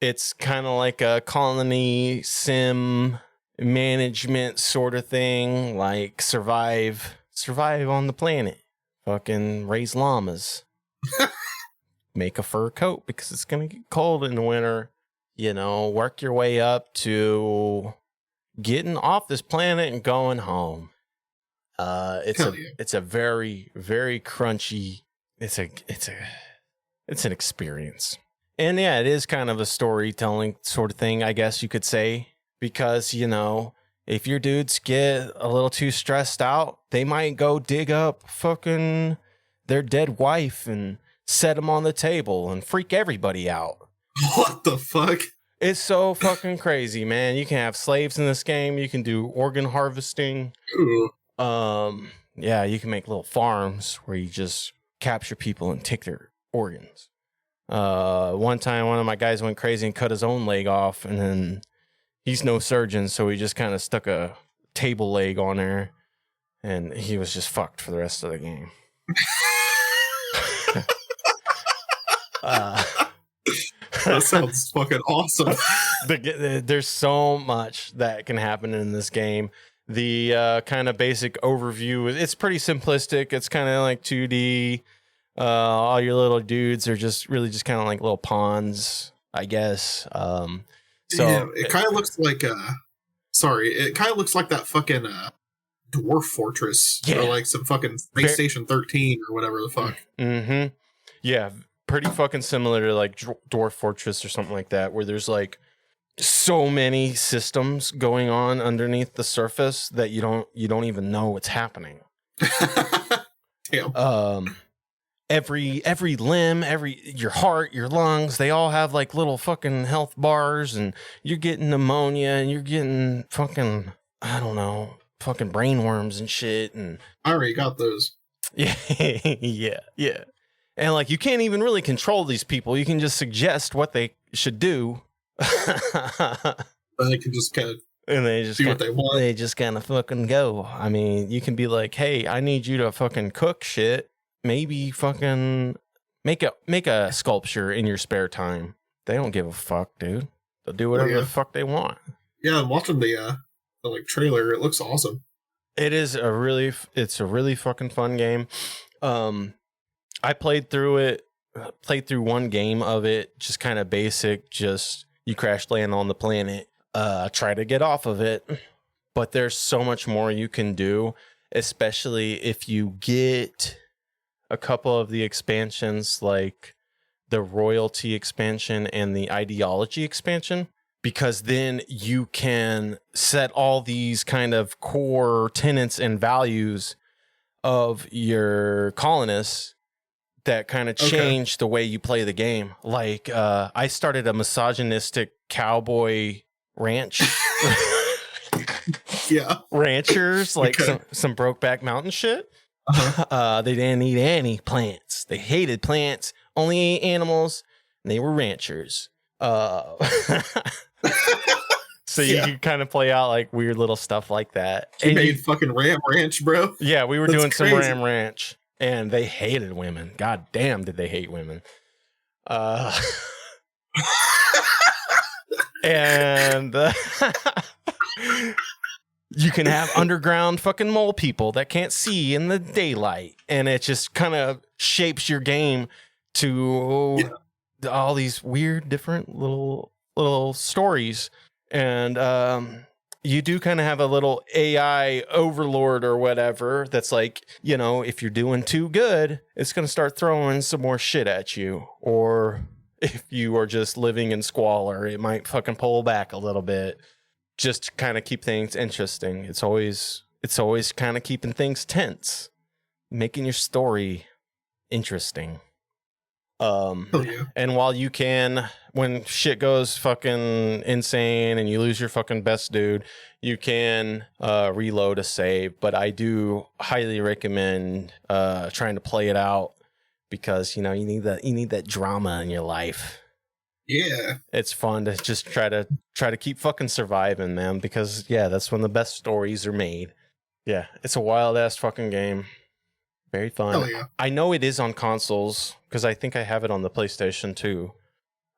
It's kind of like a colony sim management sort of thing, like survive on the planet. Fucking raise llamas. Make a fur coat because it's gonna get cold in the winter. You know, work your way up to getting off this planet and going home. It's a very, very crunchy. It's an experience. And yeah, it is kind of a storytelling sort of thing, I guess you could say, because, you know, if your dudes get a little too stressed out, they might go dig up fucking their dead wife and set them on the table and freak everybody out. What the fuck? It's so fucking crazy, man. You can have slaves in this game. You can do organ harvesting. Ooh. Yeah, you can make little farms where you just capture people and take their organs. One time, one of my guys went crazy and cut his own leg off, and then he's no surgeon, so he just kind of stuck a table leg on there, and he was just fucked for the rest of the game. That sounds fucking awesome. There's so much that can happen in this game. The kind of basic overview, it's pretty simplistic. It's kind of like 2D. All your little dudes are just kind of like little pawns, I guess. So yeah, it kind of looks like it kind of looks like that fucking Dwarf Fortress, or like some fucking Space Station 13 or whatever the fuck. Mm-hmm. Yeah, pretty fucking similar to like Dwarf Fortress or something like that, where there's like so many systems going on underneath the surface that you don't even know what's happening. Damn. Every limb, your heart, your lungs, they all have like little fucking health bars, and you're getting pneumonia, and you're getting fucking, I don't know, fucking brainworms and shit. And I already got those. Yeah. And like, you can't even really control these people. You can just suggest what they should do. They can just kind of do what they want. They just kind of fucking go. I mean, you can be like, hey, I need you to fucking cook shit. Maybe fucking make a sculpture in your spare time. They don't give a fuck, dude. They'll do whatever the fuck they want. Yeah, I'm watching the like trailer. It looks awesome. It's a really fucking fun game. I played through one game of it, just kind of basic, just you crash land on the planet, try to get off of it. But there's so much more you can do, especially if you get a couple of the expansions, like the royalty expansion and the ideology expansion, because then you can set all these kind of core tenets and values of your colonists that kind of change the way you play the game. Like, I started a misogynistic cowboy ranch. Yeah. Ranchers, like some Brokeback Mountain shit. They didn't eat any plants. They hated plants, only ate animals, and they were ranchers. So you can kind of play out like weird little stuff like that. You made fucking Ram Ranch, bro. Yeah, we were doing some Ram Ranch, and they hated women. God damn, did they hate women? And you can have underground fucking mole people that can't see in the daylight, and it just kind of shapes your game to all these weird, different little stories. And you do kind of have a little AI overlord or whatever that's like, you know, if you're doing too good, it's going to start throwing some more shit at you. Or if you are just living in squalor, it might fucking pull back a little bit. Just to kind of keep things interesting. It's always kind of keeping things tense, making your story interesting. And while you can, when shit goes fucking insane and you lose your fucking best dude, you can reload a save. But I do highly recommend trying to play it out, because you know you need that drama in your life. Yeah, it's fun to just try to keep fucking surviving, man, because that's when the best stories are made. Yeah, it's a wild ass fucking game. Very fun. Hell yeah. I know it is on consoles because I think I have it on the PlayStation 2.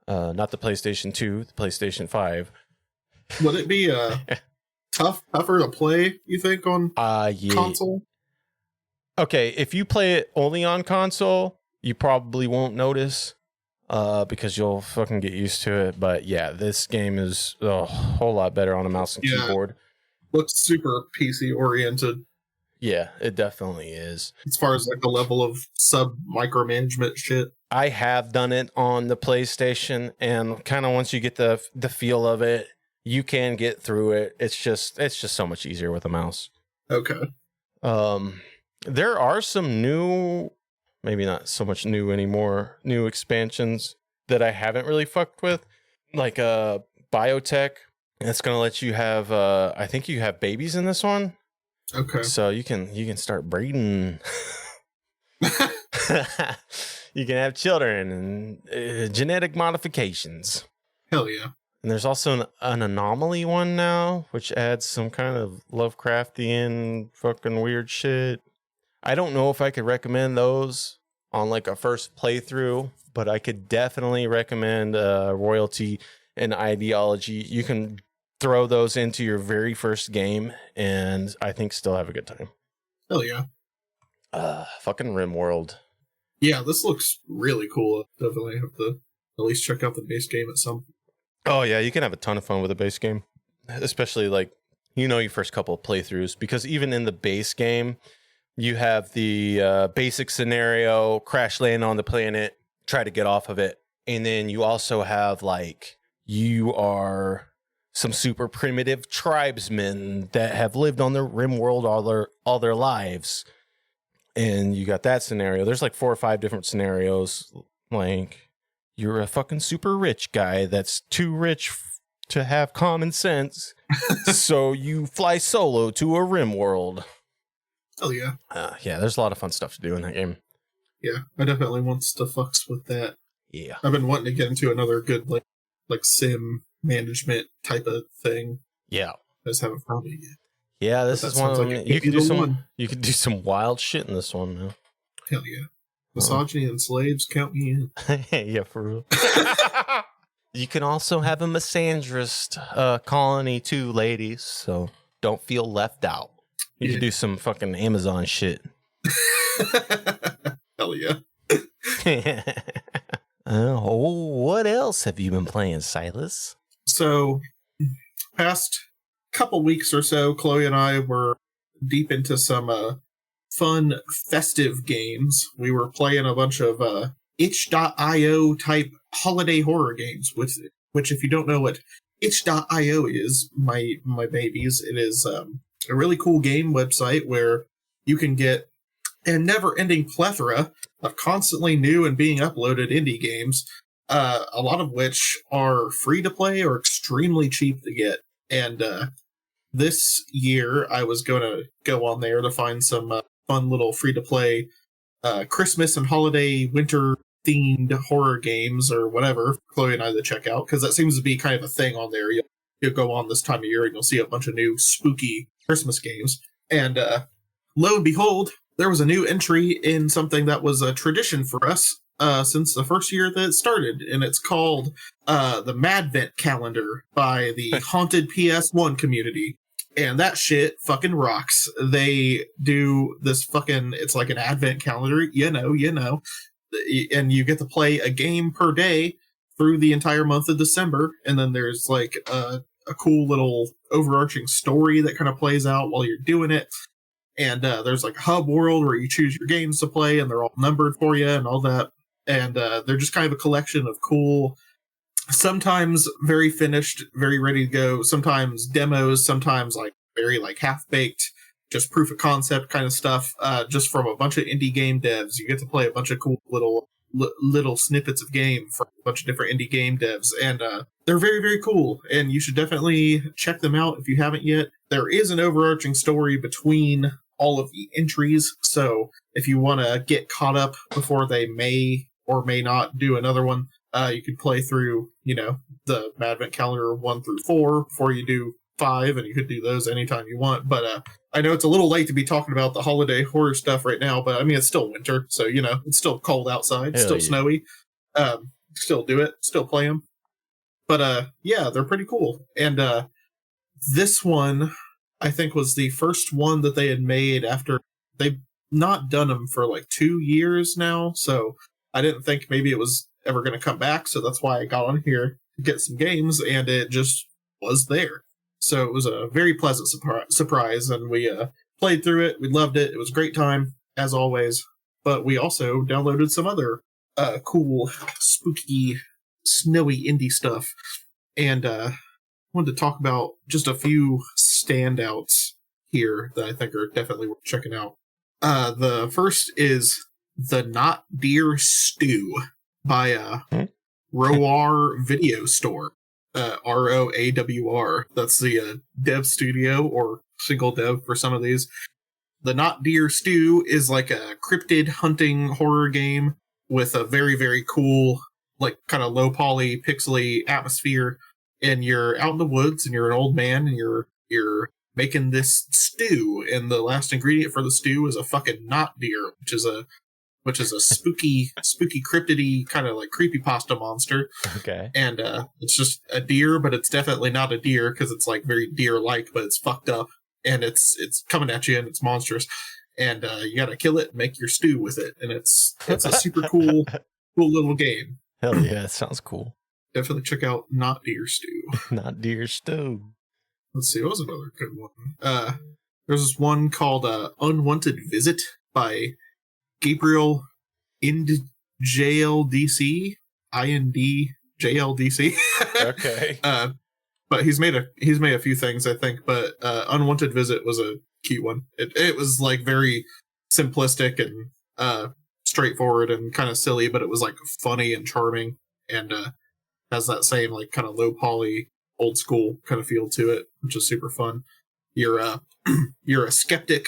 Not the PlayStation 2, the PlayStation 5. Would it be tougher to play, you think, on console? Okay, if you play it only on console, you probably won't notice. Because you'll fucking get used to it. But yeah, this game is a whole lot better on a mouse and keyboard. Looks super PC oriented. Yeah, it definitely is. As far as like the level of sub micromanagement shit. I have done it on the PlayStation, and kind of once you get the feel of it, you can get through it. It's just so much easier with a mouse. Okay. There are some new, maybe not so much new anymore, new expansions that I haven't really fucked with, like biotech. It's gonna let you have I think you have babies in this one. Okay. So you can start breeding. You can have children and genetic modifications. Hell yeah. And there's also an anomaly one now, which adds some kind of Lovecraftian fucking weird shit. I don't know if I could recommend those on like a first playthrough, but I could definitely recommend Royalty and Ideology. You can throw those into your very first game, and I think still have a good time. Hell yeah. Fucking Rimworld. Yeah, this looks really cool. Definitely have to at least check out the base game at some point. Oh yeah, you can have a ton of fun with a base game, especially like, you know, your first couple of playthroughs, because even in the base game, you have the basic scenario, crash land on the planet, try to get off of it. And then you also have like, you are some super primitive tribesmen that have lived on the Rimworld all their lives. And you got that scenario. There's like 4 or 5 different scenarios. Like, you're a fucking super rich guy that's too rich to have common sense. So you fly solo to a Rimworld. Oh yeah. Yeah, there's a lot of fun stuff to do in that game. Yeah, I definitely want to fucks with that. Yeah. I've been wanting to get into another good like sim management type of thing. Yeah. I just haven't found it yet. Yeah, this is one of them. You can do some wild shit in this one, man. Hell yeah. Misogyny and slaves, count me in. Yeah, for real. You can also have a misandrist colony too, ladies, so don't feel left out. You can do some fucking Amazon shit. Hell yeah. What else have you been playing, Silas? So, past couple weeks or so, Chloe and I were deep into some fun, festive games. We were playing a bunch of itch.io type holiday horror games, which if you don't know what itch.io is, my babies, it is a really cool game website where you can get a never-ending plethora of constantly new and being uploaded indie games, a lot of which are free to play or extremely cheap to get. And this year, I was going to go on there to find some fun little free-to-play Christmas and holiday winter-themed horror games or whatever, Chloe and I to check out, because that seems to be kind of a thing on there. You'll go on this time of year and you'll see a bunch of new spooky Christmas games. And lo and behold, there was a new entry in something that was a tradition for us since the first year that it started, and it's called the Madvent Calendar by the Haunted PS1 community. And that shit fucking rocks. They do this fucking, it's like an advent calendar, you know, and you get to play a game per day through the entire month of December, and then there's like a cool little overarching story that kind of plays out while you're doing it. And there's like a hub world where you choose your games to play, and they're all numbered for you and all that. And they're just kind of a collection of cool, sometimes very finished, very ready to go, sometimes demos, sometimes like very like half-baked, just proof of concept kind of stuff, just from a bunch of indie game devs. You get to play a bunch of cool little snippets of game from a bunch of different indie game devs, and they're very, very cool, and you should definitely check them out if you haven't yet. There is an overarching story between all of the entries, so if you want to get caught up before they may or may not do another one, you could play through, the Advent Calendar 1 through 4 before you do 5, and you could do those anytime you want. But I know it's a little late to be talking about the holiday horror stuff right now, but I mean, it's still winter, so, it's still cold outside, it's still snowy. Still do it, still play them. But yeah, they're pretty cool. And this one, I think, was the first one that they had made after they've not done them for like 2 years now, so I didn't think maybe it was ever going to come back, so that's why I got on here to get some games, and it just was there. So it was a very pleasant surprise, and we played through it. We loved it. It was a great time, as always. But we also downloaded some other cool, spooky, snowy indie stuff. And wanted to talk about just a few standouts here that I think are definitely worth checking out. The first is The Not Deer Stew by Roar Video Store. ROAWR. That's the dev studio or single dev for some of these. The Not Deer Stew is like a cryptid hunting horror game with a very, very cool, like kind of low poly, pixely atmosphere. And you're out in the woods and you're an old man and you're making this stew. And the last ingredient for the stew is a fucking knot deer, which is a which is a spooky cryptidy kind of like creepypasta monster. Okay. And it's just a deer, but it's definitely not a deer because it's like very deer-like, but it's fucked up. And it's coming at you and it's monstrous. And you gotta kill it and make your stew with it. And it's a super cool little game. Hell yeah, sounds cool. Definitely check out Not Deer Stew. Not Deer Stew. Let's see, what was another good one? There's this one called Unwanted Visit by Gabriel IndJLDC. INDJLDC. Okay. But he's made a few things, I think. But Unwanted Visit was a cute one. It was like very simplistic and straightforward and kind of silly, but it was like funny and charming and has that same like kind of low poly, old school kind of feel to it, which is super fun. You're a skeptic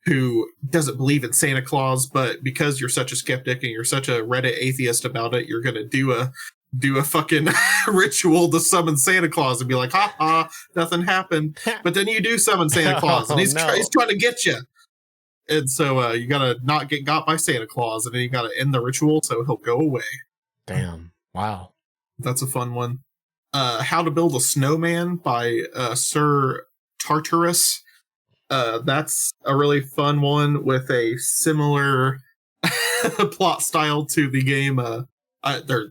who doesn't believe in Santa Claus, but because you're such a skeptic and you're such a Reddit atheist about it, you're gonna do a fucking ritual to summon Santa Claus and be like, ha ha, nothing happened. But then you do summon Santa Claus and he's trying to get you. And so you gotta not get got by Santa Claus, and then you gotta end the ritual so he'll go away. Damn. Wow. That's a fun one. How to Build a Snowman by Sir Tartarus. That's a really fun one with a similar plot style to the game.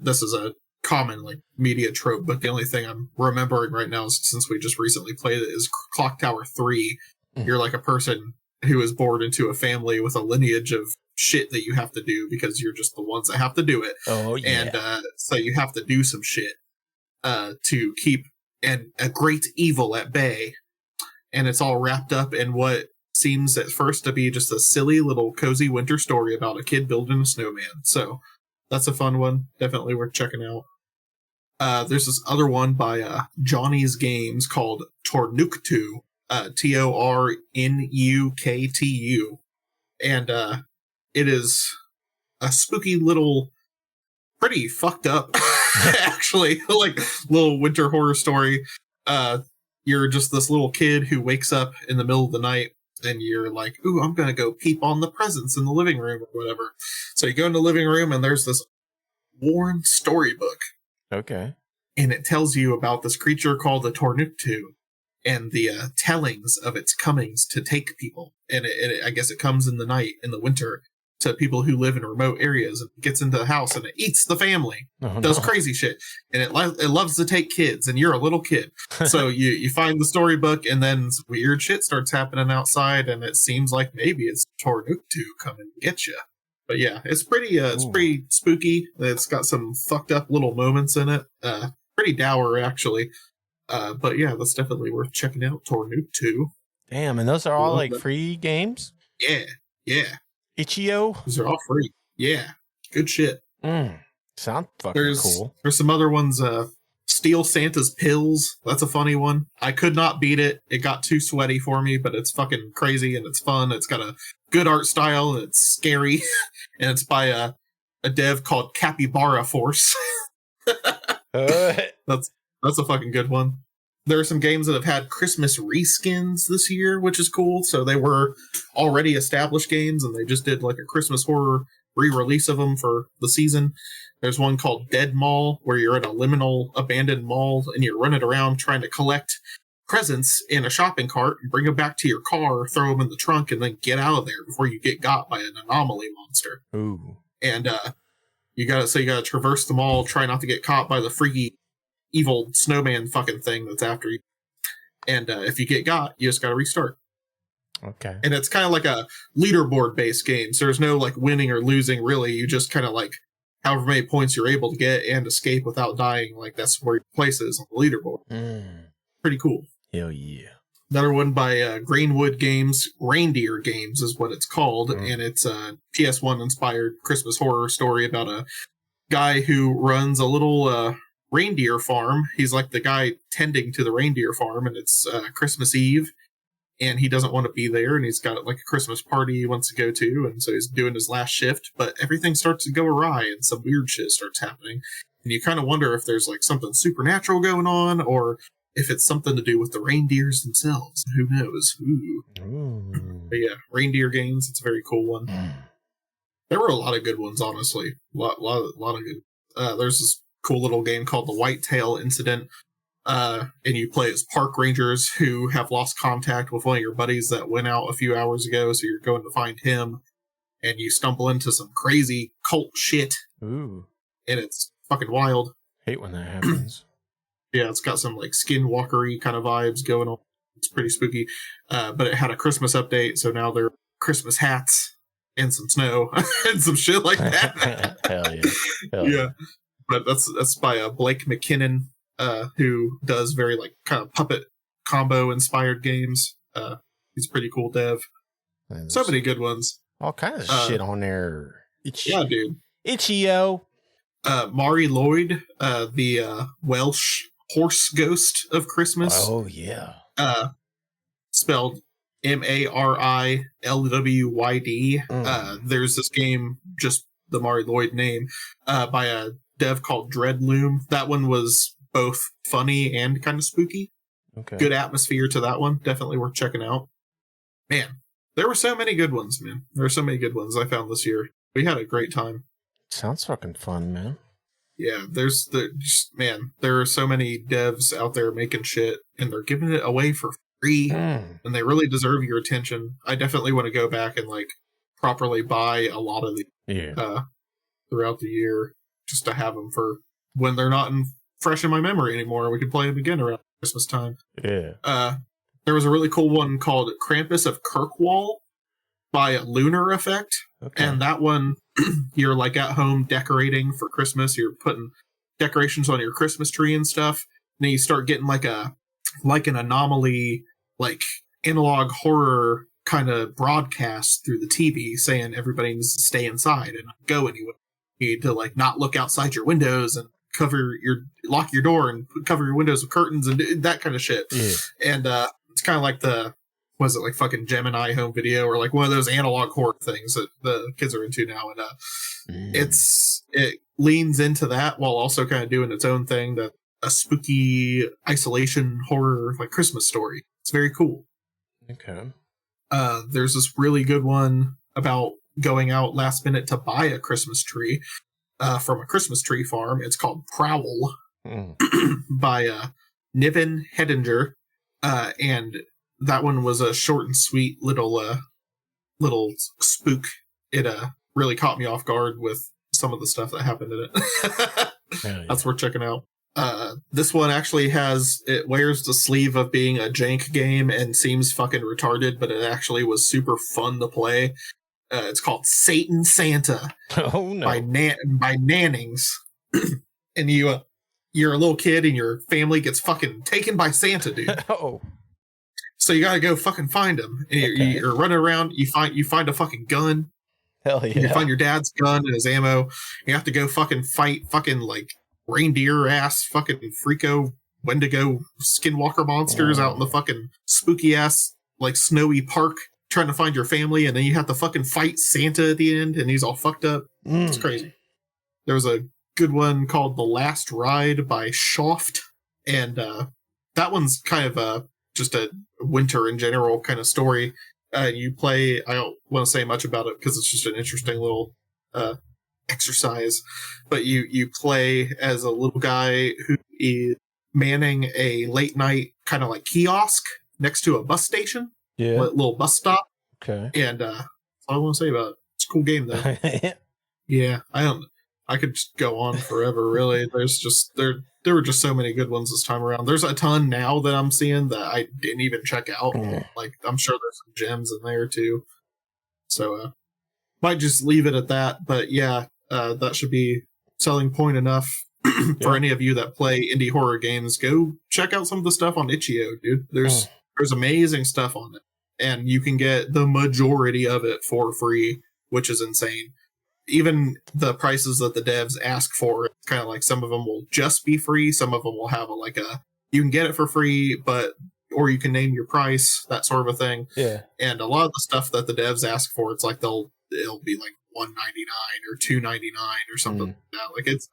This is a common like media trope, but the only thing I'm remembering right now, since we just recently played it, is Clock Tower 3. You're like a person who is born into a family with a lineage of shit that you have to do because you're just the ones that have to do it. Oh yeah. And so you have to do some shit to keep a great evil at bay. And it's all wrapped up in what seems at first to be just a silly little cozy winter story about a kid building a snowman. So that's a fun one. Definitely worth checking out. There's this other one by Johnny's Games called Tornuktu, Tornuktu. And it is a spooky little, pretty fucked up, actually, like little winter horror story. You're just this little kid who wakes up in the middle of the night and you're like, ooh, I'm going to go peep on the presents in the living room or whatever. So you go in the living room and there's this worn storybook. Okay. And it tells you about this creature called the Tornuktu and the tellings of its comings to take people. And I guess it comes in the night, in the winter, to people who live in remote areas, and gets into the house and it eats the family, does crazy shit, and it loves to take kids, and you're a little kid. So you find the storybook, and then weird shit starts happening outside, and it seems like maybe it's Tornuktu coming to get you. But yeah, it's pretty spooky. It's got some fucked up little moments in it. Pretty dour actually. But yeah, that's definitely worth checking out. Tornuktu. Damn, and those are all like free games? Yeah. Itch.io? These are all free. Yeah. Good shit. Sound fucking cool. There's some other ones. Steal Santa's Pills. That's a funny one. I could not beat it. It got too sweaty for me, but it's fucking crazy and it's fun. It's got a good art style and it's scary. And it's by a dev called Capybara Force. That's a fucking good one. There are some games that have had Christmas reskins this year, which is cool. So they were already established games, and they just did like a Christmas horror re-release of them for the season. There's one called Dead Mall, where you're in a liminal abandoned mall, and you're running around trying to collect presents in a shopping cart and bring them back to your car, throw them in the trunk, and then get out of there before you get got by an anomaly monster. Ooh. And you gotta traverse the mall, try not to get caught by the freaky evil snowman fucking thing that's after you. And if you get got, you just gotta restart. Okay. And it's kind of like a leaderboard based game, so there's no like winning or losing really. You just kind of like however many points you're able to get and escape without dying, like that's where your place is on the leaderboard. Pretty cool. Hell yeah. Another one by Greenwood Games, Reindeer Games is what it's called, and it's a PS1 inspired Christmas horror story about a guy who runs a little reindeer farm. He's like the guy tending to the reindeer farm, and it's Christmas Eve, and he doesn't want to be there, and he's got like a Christmas party he wants to go to, and so he's doing his last shift, but everything starts to go awry and some weird shit starts happening, and you kind of wonder if there's like something supernatural going on or if it's something to do with the reindeers themselves. Who knows? Ooh. But yeah, Reindeer Games, it's a very cool one. There were a lot of good ones, honestly. Lot of good. There's this cool little game called the Whitetail Incident, and you play as park rangers who have lost contact with one of your buddies that went out a few hours ago. So you're going to find him, and you stumble into some crazy cult shit. Ooh, and it's fucking wild. Hate when that happens. Yeah, it's got some like skinwalkery kind of vibes going on. It's pretty spooky, but it had a Christmas update, so now there are Christmas hats and some snow and some shit like that. Hell yeah. Yeah. But that's by Blake McKinnon, who does very like kind of puppet combo inspired games. He's a pretty cool dev. So many good ones. All kinds of shit on there. Yeah, dude. Itch.io. Mari Lloyd, the Welsh horse ghost of Christmas. Oh yeah. Spelled MARILWYD. There's this game, just the Mari Lloyd name, by a dev called Dreadloom. That one was both funny and kind of spooky. Okay. Good atmosphere to that one. Definitely worth checking out. Man, there were so many good ones, man. There were so many good ones I found this year. We had a great time. Sounds fucking fun, man. Yeah, there are so many devs out there making shit, and they're giving it away for free, and they really deserve your attention. I definitely want to go back and like properly buy a lot of these throughout the year, just to have them for when they're not fresh in my memory anymore. We can play them again around Christmas time. Yeah. There was a really cool one called Krampus of Kirkwall by Lunar Effect, and that one you're like at home decorating for Christmas. You're putting decorations on your Christmas tree and stuff. And then you start getting like an anomaly, like analog horror kind of broadcast through the TV saying everybody needs to stay inside and not go anywhere. You need to like not look outside your windows and lock your door and cover your windows with curtains and that kind of shit. Yeah. And it's kind of like like fucking Gemini home video or like one of those analog horror things that the kids are into now. And it leans into that while also kind of doing its own thing, that a spooky isolation horror like Christmas story. It's very cool. Okay. There's this really good one about going out last minute to buy a Christmas tree from a Christmas tree farm. It's called Prowl by Niven Hedinger. And that one was a short and sweet little spook. It really caught me off guard with some of the stuff that happened in it. That's worth checking out. This one actually it wears the sleeve of being a jank game and seems fucking retarded, but it actually was super fun to play. It's called Satan Santa. Oh no. By Nannings. And you're a little kid and your family gets fucking taken by Santa, dude. Oh. So you gotta go fucking find him. And you're running around, you find a fucking gun. Hell yeah. You find your dad's gun and his ammo. You have to go fucking fight fucking like reindeer ass fucking freako Wendigo skinwalker monsters out in the fucking spooky ass like snowy park trying to find your family, and then you have to fucking fight Santa at the end and he's all fucked up. It's crazy. There was a good one called The Last Ride by Shoft, and that one's kind of just a winter in general kind of story. You play, I don't want to say much about it because it's just an interesting little exercise, but you play as a little guy who is manning a late night kind of like kiosk next to a bus station, little bus stop. Okay. And that's all I want to say about it. It's a cool game though. Yeah, I could just go on forever. Really, there were just so many good ones this time around. There's a ton now that I'm seeing that I didn't even check out. Like I'm sure there's some gems in there too. So might just leave it at that. But yeah, that should be selling point enough for any of you that play indie horror games. Go check out some of the stuff on Itch.io, dude. There's amazing stuff on it, and you can get the majority of it for free, which is insane. Even the prices that the devs ask for, it's kind of like some of them will just be free. Some of them will have you can get it for free, or you can name your price, that sort of a thing. Yeah. And a lot of the stuff that the devs ask for, it's like it'll be like $1.99 or $2.99 or something like that. Like it's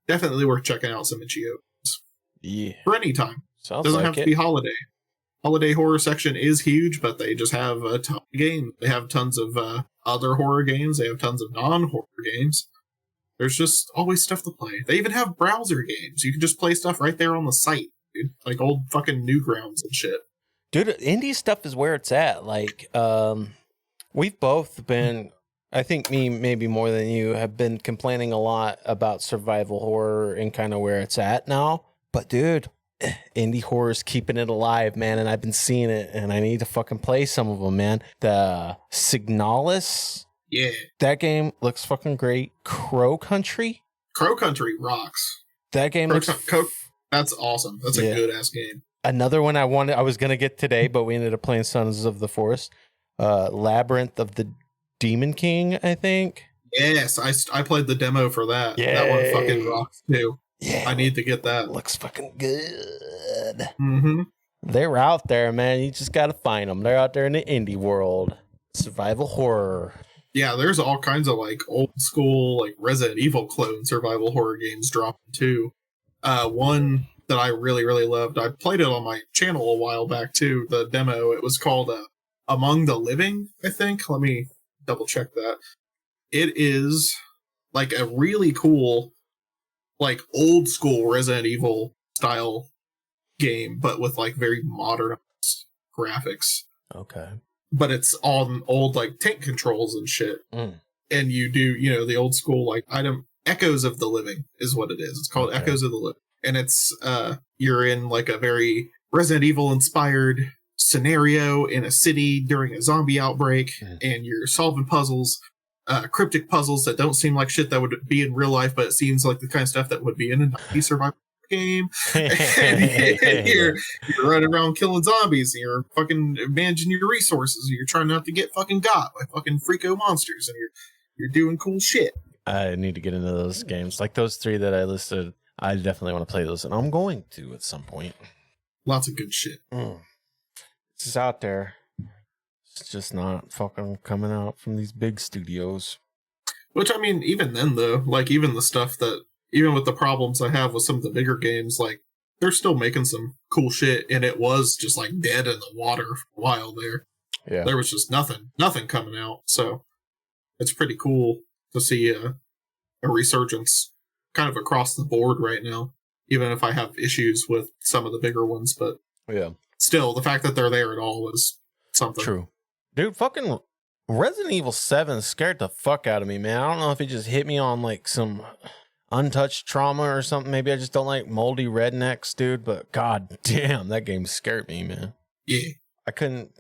definitely worth checking out some Itch.io. Yeah. For any time. Sounds doesn't like have to be holiday. holiday horror section is huge, but they just have a ton of games. They have tons of other horror games. They have tons of non-horror games. There's just always stuff to play. They even have browser games. You can just play stuff right there on the site, dude. Like old fucking Newgrounds and shit. Dude, indie stuff is where it's at. Like, we've both been, I think me maybe more than you, have been complaining a lot about survival horror and kind of where it's at now. But dude, indie horror's keeping it alive, man, and I've been seeing it, and I need to fucking play some of them, man. The Signalis. Yeah. That game looks fucking great. Crow Country rocks. That game that's awesome. That's a good ass game. Another one I was gonna get today, but we ended up playing Sons of the Forest. Labyrinth of the Demon King, I think. Yes, I played the demo for that. Yay. That one fucking rocks too. Yeah, I need to get that. Looks fucking good. Mm-hmm. They're out there, man. You just gotta find them. They're out there in the indie world. Survival horror. Yeah, there's all kinds of like old school like Resident Evil clone survival horror games dropping too. One that I really, really loved. I played it on my channel a while back too, the demo. It was called Among the Living, I think. Let me double check that. It is like a really cool, like old school Resident Evil style game, but with like very modern graphics. Okay. But it's on old like tank controls and shit. Mm. And you do, the old school like item Echoes of the Living is what it is. It's called Echoes of the Living. And it's you're in like a very Resident Evil inspired scenario in a city during a zombie outbreak, and you're solving puzzles, cryptic puzzles that don't seem like shit that would be in real life, but it seems like the kind of stuff that would be in a 90s survival game. And you're running around killing zombies, and you're fucking managing your resources, and you're trying not to get fucking got by fucking freako monsters, and you're doing cool shit. I need to get into those games. Like those 3 that I listed, I definitely want to play those, and I'm going to at some point. Lots of good shit. It's out there. It's just not fucking coming out from these big studios. Which, I mean, even then, though, like, even the stuff that, even with the problems I have with some of the bigger games, like, they're still making some cool shit, and it was just, like, dead in the water for a while there. Yeah. There was just nothing coming out, so it's pretty cool to see a resurgence kind of across the board right now, even if I have issues with some of the bigger ones, but still, the fact that they're there at all is something. True. Dude, fucking Resident Evil 7 scared the fuck out of me, man. I don't know if it just hit me on like some untouched trauma or something. Maybe I just don't like moldy rednecks, dude, but god damn, that game scared me, man. Yeah. I couldn't.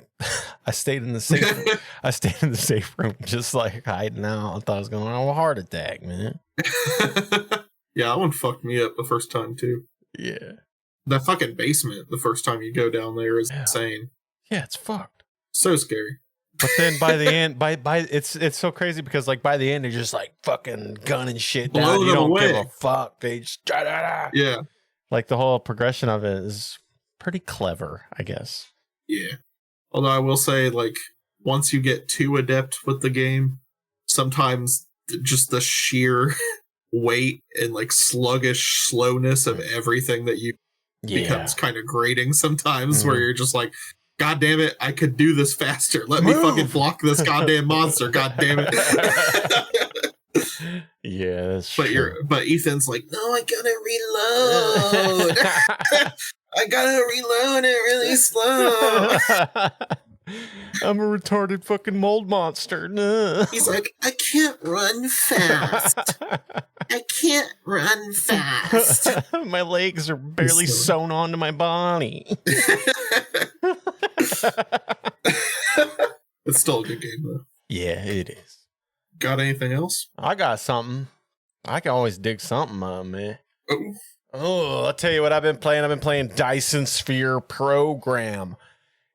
I stayed in the safe room, just like hiding out. I thought I was going to have a heart attack, man. Yeah, that one fucked me up the first time too. Yeah. That fucking basement the first time you go down there is insane. Yeah, it's fucked. So scary. But then by the end, by it's so crazy because like by the end they're just like fucking gunning shit down. You don't give a fuck. They just yeah. Like the whole progression of it is pretty clever, I guess. Yeah. Although I will say, like, once you get too adept with the game, sometimes just the sheer weight and like sluggish slowness of everything that you becomes kind of grating sometimes, where you're just like, god damn it, I could do this faster. Let me fucking block this goddamn monster, god damn it. Yeah, that's true. But Ethan's like, no, I gotta reload. I gotta reload it really slow. I'm a retarded fucking mold monster. No. He's like, I can't run fast. I can't run fast. My legs are barely sewn onto my body. It's still a good game, though. Yeah, it is. Got anything else? I got something. I can always dig something up, man. Oh, I'll tell you what I've been playing. I've been playing Dyson Sphere Program.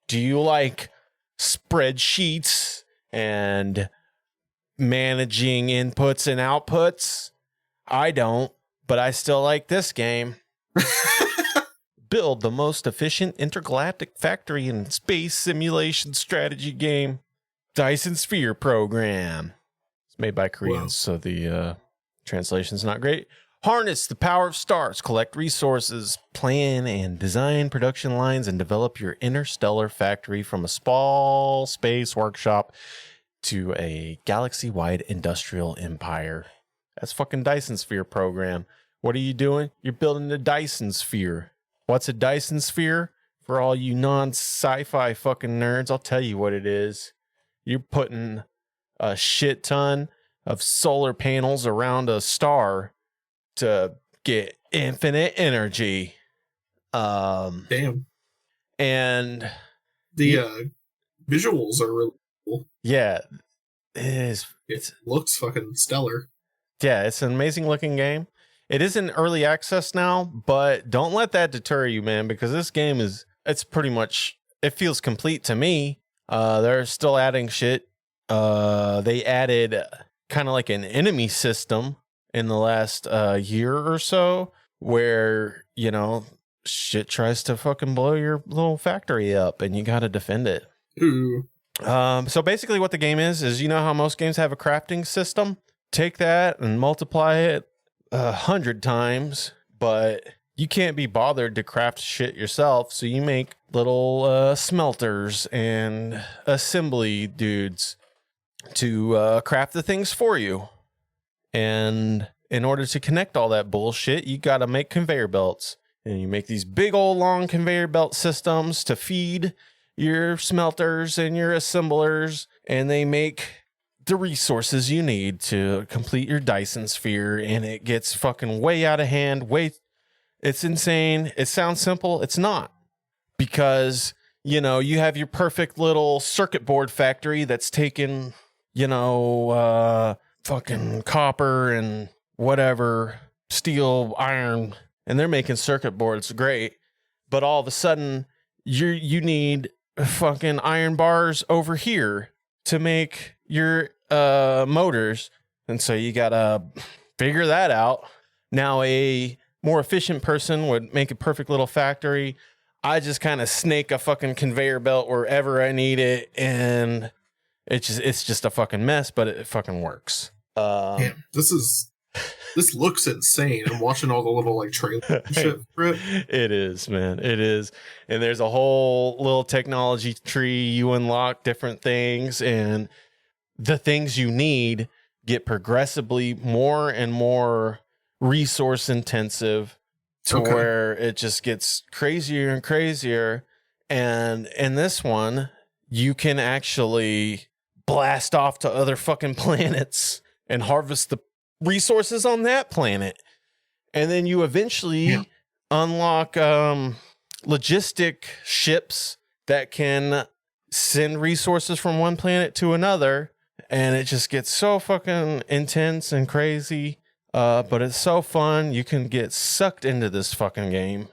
Do you like spreadsheets and managing inputs and outputs? I don't, but I still like this game. Build the most efficient intergalactic factory and space simulation strategy game. Dyson Sphere Program. It's made by Koreans, so the translation's not great. Harness the power of stars, collect resources, plan and design production lines, and develop your interstellar factory from a small space workshop to a galaxy-wide industrial empire. That's fucking Dyson Sphere program. What are you doing? You're building a Dyson Sphere. What's a Dyson Sphere? For all you non-sci-fi fucking nerds, I'll tell you what it is. You're putting a shit ton of solar panels around a star to get infinite energy. Damn. And the visuals are really cool. Yeah, it is. It looks fucking stellar. Yeah, it's an amazing looking game. It is in early access now, but don't let that deter you, man, because this game it's pretty much, it feels complete to me. They're still adding shit. They added kind of like an enemy system in the last year or so where, you know, shit tries to fucking blow your little factory up and you got to defend it. Ooh. So basically what the game is, you know how most games have a crafting system? Take that and multiply it 100 times, but you can't be bothered to craft shit yourself. So you make little smelters and assembly dudes to craft the things for you. And in order to connect all that bullshit, you got to make conveyor belts. And you make these big old long conveyor belt systems to feed your smelters and your assemblers. And they make the resources you need to complete your Dyson Sphere. And it gets fucking way out of hand. It's insane. It sounds simple. It's not. Because, you know, you have your perfect little circuit board factory that's taken, you know, fucking copper and whatever, steel, iron, and they're making circuit boards great. But all of a sudden, you need fucking iron bars over here to make your motors. And so you gotta figure that out. Now, a more efficient person would make a perfect little factory. I just kind of snake a fucking conveyor belt wherever I need it, and it's just a fucking mess, but it fucking works. Damn, this looks insane. I'm watching all the little like trailers and shit for it. It is, man. It is. And there's a whole little technology tree. You unlock different things, and the things you need get progressively more and more resource intensive to where it just gets crazier and crazier. And in this one, you can actually blast off to other fucking planets and harvest the resources on that planet. And then you eventually unlock logistic ships that can send resources from one planet to another. And it just gets so fucking intense and crazy. But it's so fun. You can get sucked into this fucking game.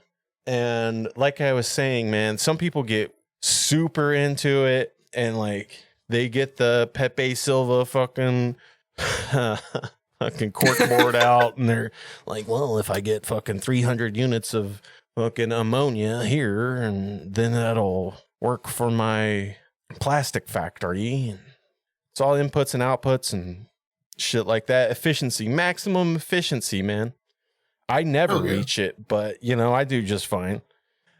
And like I was saying, man, some people get super into it and like they get the Pepe Silva fucking fucking corkboard out, and they're like, well, if I get fucking 300 units of fucking ammonia here, and then that'll work for my plastic factory. And it's all inputs and outputs and shit like that. Efficiency, maximum efficiency, man. I never reach it, but you know, I do just fine.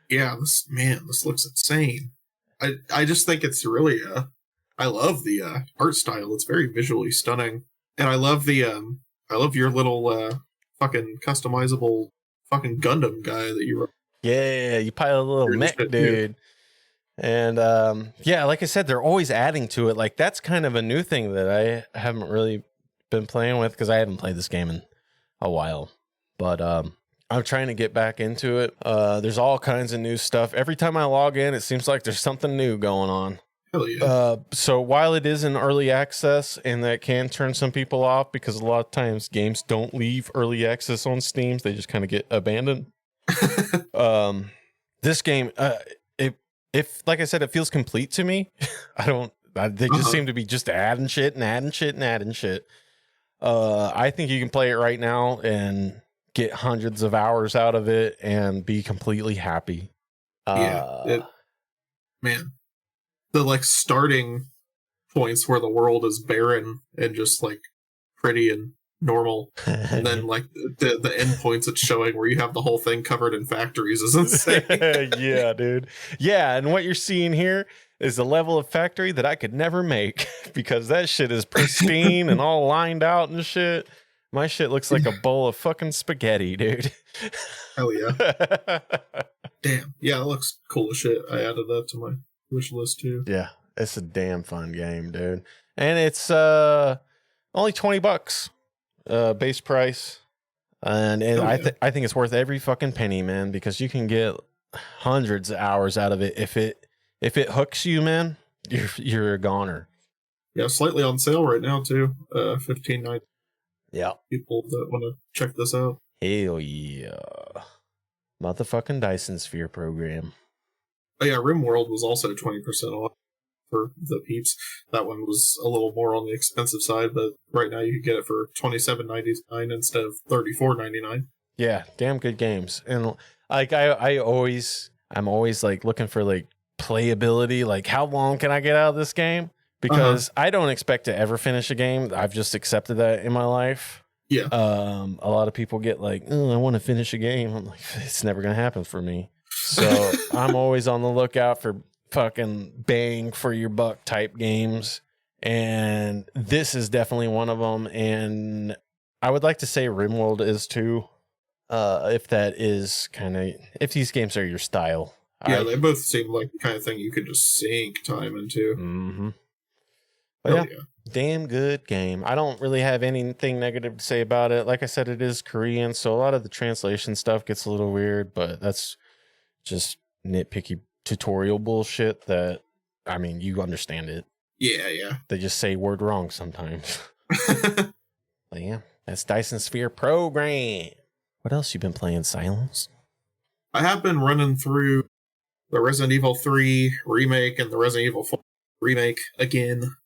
Yeah, this looks insane. I just think it's really I love the art style. It's very visually stunning. And I love your little fucking customizable fucking Gundam guy that you wrote. Yeah, you pilot a little mech dude. And yeah, like I said, they're always adding to it. Like that's kind of a new thing that I haven't really been playing with because I haven't played this game in a while. But I'm trying to get back into it. There's all kinds of new stuff. Every time I log in, it seems like there's something new going on. Hell yeah. So while it is in early access, and that can turn some people off because a lot of times games don't leave early access on Steam, they just kind of get abandoned. This game, if like I said, it feels complete to me. They just seem to be just adding shit and adding shit and adding shit. I think you can play it right now and get hundreds of hours out of it and be completely happy. Man, the like starting points where the world is barren and just like pretty and normal. And then like the endpoints it's showing where you have the whole thing covered in factories is insane. Yeah, dude. Yeah, and what you're seeing here is a level of factory that I could never make because that shit is pristine and all lined out and shit. My shit looks like a bowl of fucking spaghetti, dude. Hell yeah. Damn. Yeah, it looks cool as shit. I added that to my wish list too. Yeah, it's a damn fun game, dude. And it's only $20 base price. And I think it's worth every fucking penny, man, because you can get hundreds of hours out of it. If it hooks you, man, you're a goner. Yeah, slightly on sale right now too. $15.90. Yeah. People that want to check this out. Hell yeah. Motherfucking Dyson Sphere program. Oh yeah, Rimworld was also 20% off for the peeps. That one was a little more on the expensive side, but right now you can get it for $27.99 instead of $34.99. Yeah, damn good games. And like I'm always like looking for like playability, like how long can I get out of this game? Because I don't expect to ever finish a game. I've just accepted that in my life. Yeah. A lot of people get like, oh, I want to finish a game. I'm like, it's never going to happen for me. So I'm always on the lookout for fucking bang for your buck type games. And this is definitely one of them. And I would like to say Rimworld is too. If that is if these games are your style. Yeah, they both seem like the kind of thing you could just sink time into. Mm-hmm. But yeah, damn good game. I don't really have anything negative to say about it. Like I said, it is Korean, so a lot of the translation stuff gets a little weird, but that's just nitpicky tutorial bullshit that, I mean, you understand it. Yeah. They just say word wrong sometimes. But yeah, that's Dyson Sphere program. What else you been playing, Silence? I have been running through the Resident Evil 3 remake and the Resident Evil 4 remake again.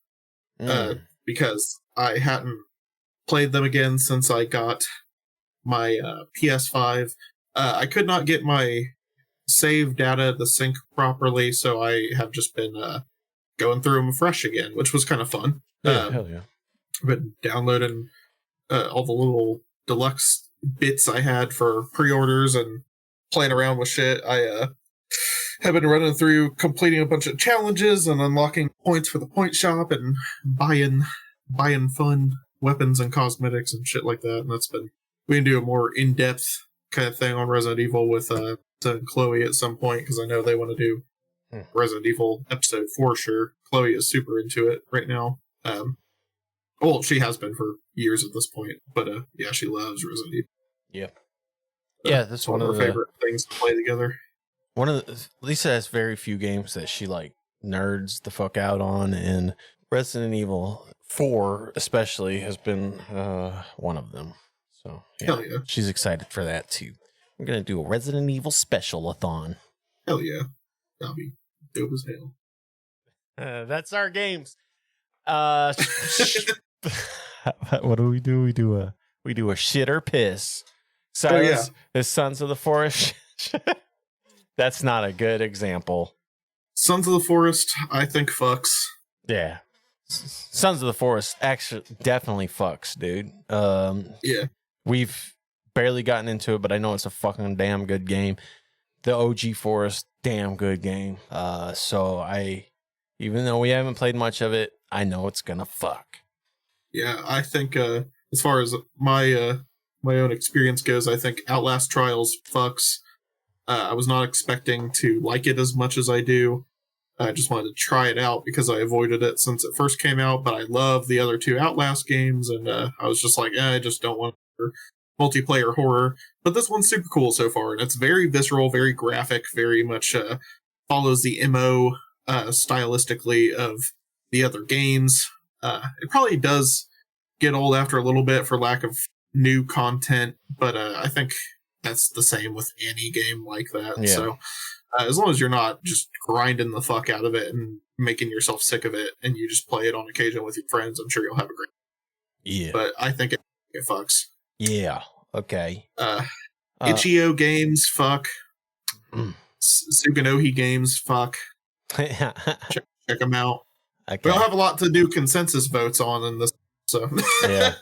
Because I hadn't played them again since I got my PS5. I could not get my save data to sync properly, so I have just been going through them fresh again, which was kind of fun. Hell yeah. I've been downloading all the little deluxe bits I had for pre-orders and playing around with shit. I have been running through completing a bunch of challenges and unlocking points for the point shop and buying fun weapons and cosmetics and shit like that. And we can do a more in-depth kind of thing on Resident Evil with Chloe at some point, because I know they want to do Resident Evil episode 4 sure. Chloe is super into it right now. Well, she has been for years at this point, but yeah, she loves Resident Evil. Yeah. Yeah, that's one of her favorite things to play together. Lisa has very few games that she like nerds the fuck out on, and Resident Evil 4 especially has been one of them. So Hell yeah. She's excited for that too. We're gonna do a Resident Evil special-a-thon. Hell yeah. That'll be dope as hell. That's our games. What do? We do a shit or piss. Silas is Sons of the Forest. That's not a good example. Sons of the Forest, I think fucks. Yeah. Sons of the Forest actually definitely fucks, dude. Yeah. We've barely gotten into it, but I know it's a fucking damn good game. The OG Forest, damn good game. Even though we haven't played much of it, I know it's gonna fuck. Yeah, I think as far as my own experience goes, I think Outlast Trials fucks. I was not expecting to like it as much as I do. I just wanted to try it out because I avoided it since it first came out, but I love the other two Outlast games, and I was just like, I just don't want multiplayer horror. But this one's super cool so far, and it's very visceral, very graphic, very much follows the MO stylistically of the other games. It probably does get old after a little bit for lack of new content, but I think that's the same with any game like that. Yeah. So as long as you're not just grinding the fuck out of it and making yourself sick of it, and you just play it on occasion with your friends, I'm sure you'll have a great time. Yeah. But I think it fucks. Yeah. Okay. Itch.io games, fuck. Suganohi games, fuck. check them out. Okay. We don't have a lot to do consensus votes on in this, so. Yeah.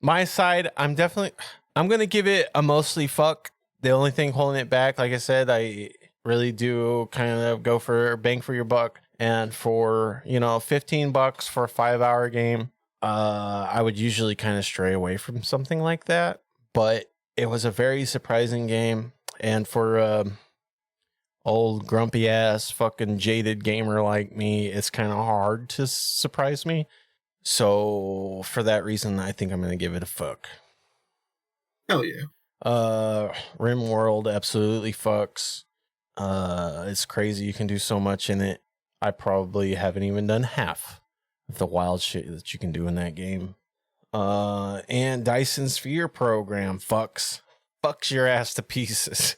Miside, I'm gonna give it a mostly fuck. The only thing holding it back, like I said, I really do kind of go for bang for your buck. And for, $15 for a 5-hour game, I would usually kind of stray away from something like that. But it was a very surprising game. And for old grumpy ass fucking jaded gamer like me, it's kind of hard to surprise me. So for that reason, I think I'm going to give it a fuck. Hell yeah. Rimworld absolutely fucks. It's crazy. You can do so much in it. I probably haven't even done half of the wild shit that you can do in that game. And Dyson Sphere program fucks your ass to pieces.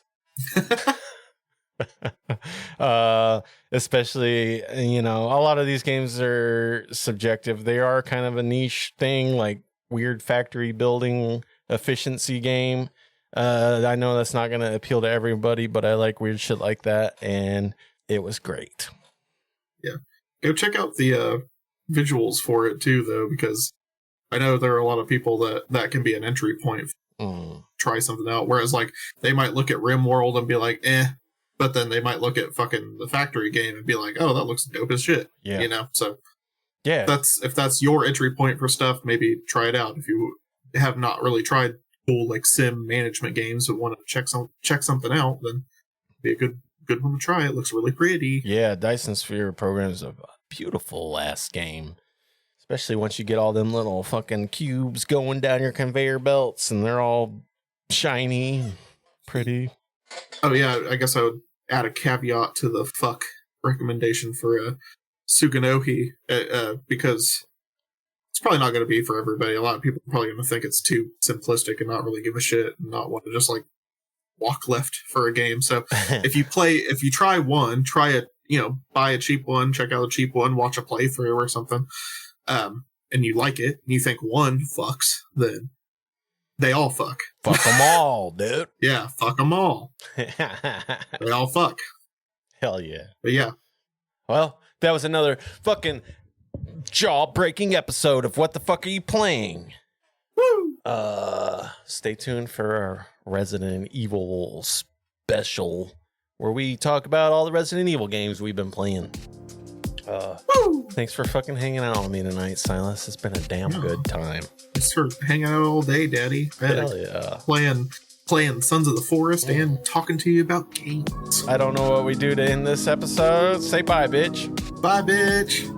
Especially, a lot of these games are subjective. They are kind of a niche thing, like weird factory building efficiency game. I know that's not going to appeal to everybody, but I like weird shit like that, and it was great. Yeah. Go check out the visuals for it too, though, because I know there are a lot of people that can be an entry point. Try something out. Whereas, like, they might look at Rimworld and be like, but then they might look at fucking the factory game and be like, oh, that looks dope as shit. Yeah. So yeah, if that's your entry point for stuff, maybe try it out. If you have not really tried cool like sim management games and want to check something out, then be a good one to try. It looks really pretty. Yeah, Dyson Sphere program is a beautiful ass game. Especially once you get all them little fucking cubes going down your conveyor belts and they're all shiny, pretty. Oh yeah, I guess I would add a caveat to the fuck recommendation for Suganohi, because it's probably not going to be for everybody. A lot of people are probably going to think it's too simplistic and not really give a shit and not want to just like walk left for a game. So if you try one, try it, buy a cheap one, check out a cheap one, watch a playthrough or something, and you like it, and you think one fucks, then they all fuck. Fuck them all, dude. Yeah, fuck them all. They all fuck. Hell yeah. But yeah. Well, that was another fucking jaw-breaking episode of What the Fuck Are You Playing? Woo! Stay tuned for our Resident Evil special, where we talk about all the Resident Evil games we've been playing. Thanks for fucking hanging out with me tonight, Silas. It's been a damn good time. Thanks for hanging out all day, Daddy. Hell yeah. Playing Sons of the Forest and talking to you about games. I don't know what we do to end this episode. Say bye, bitch. Bye, bitch.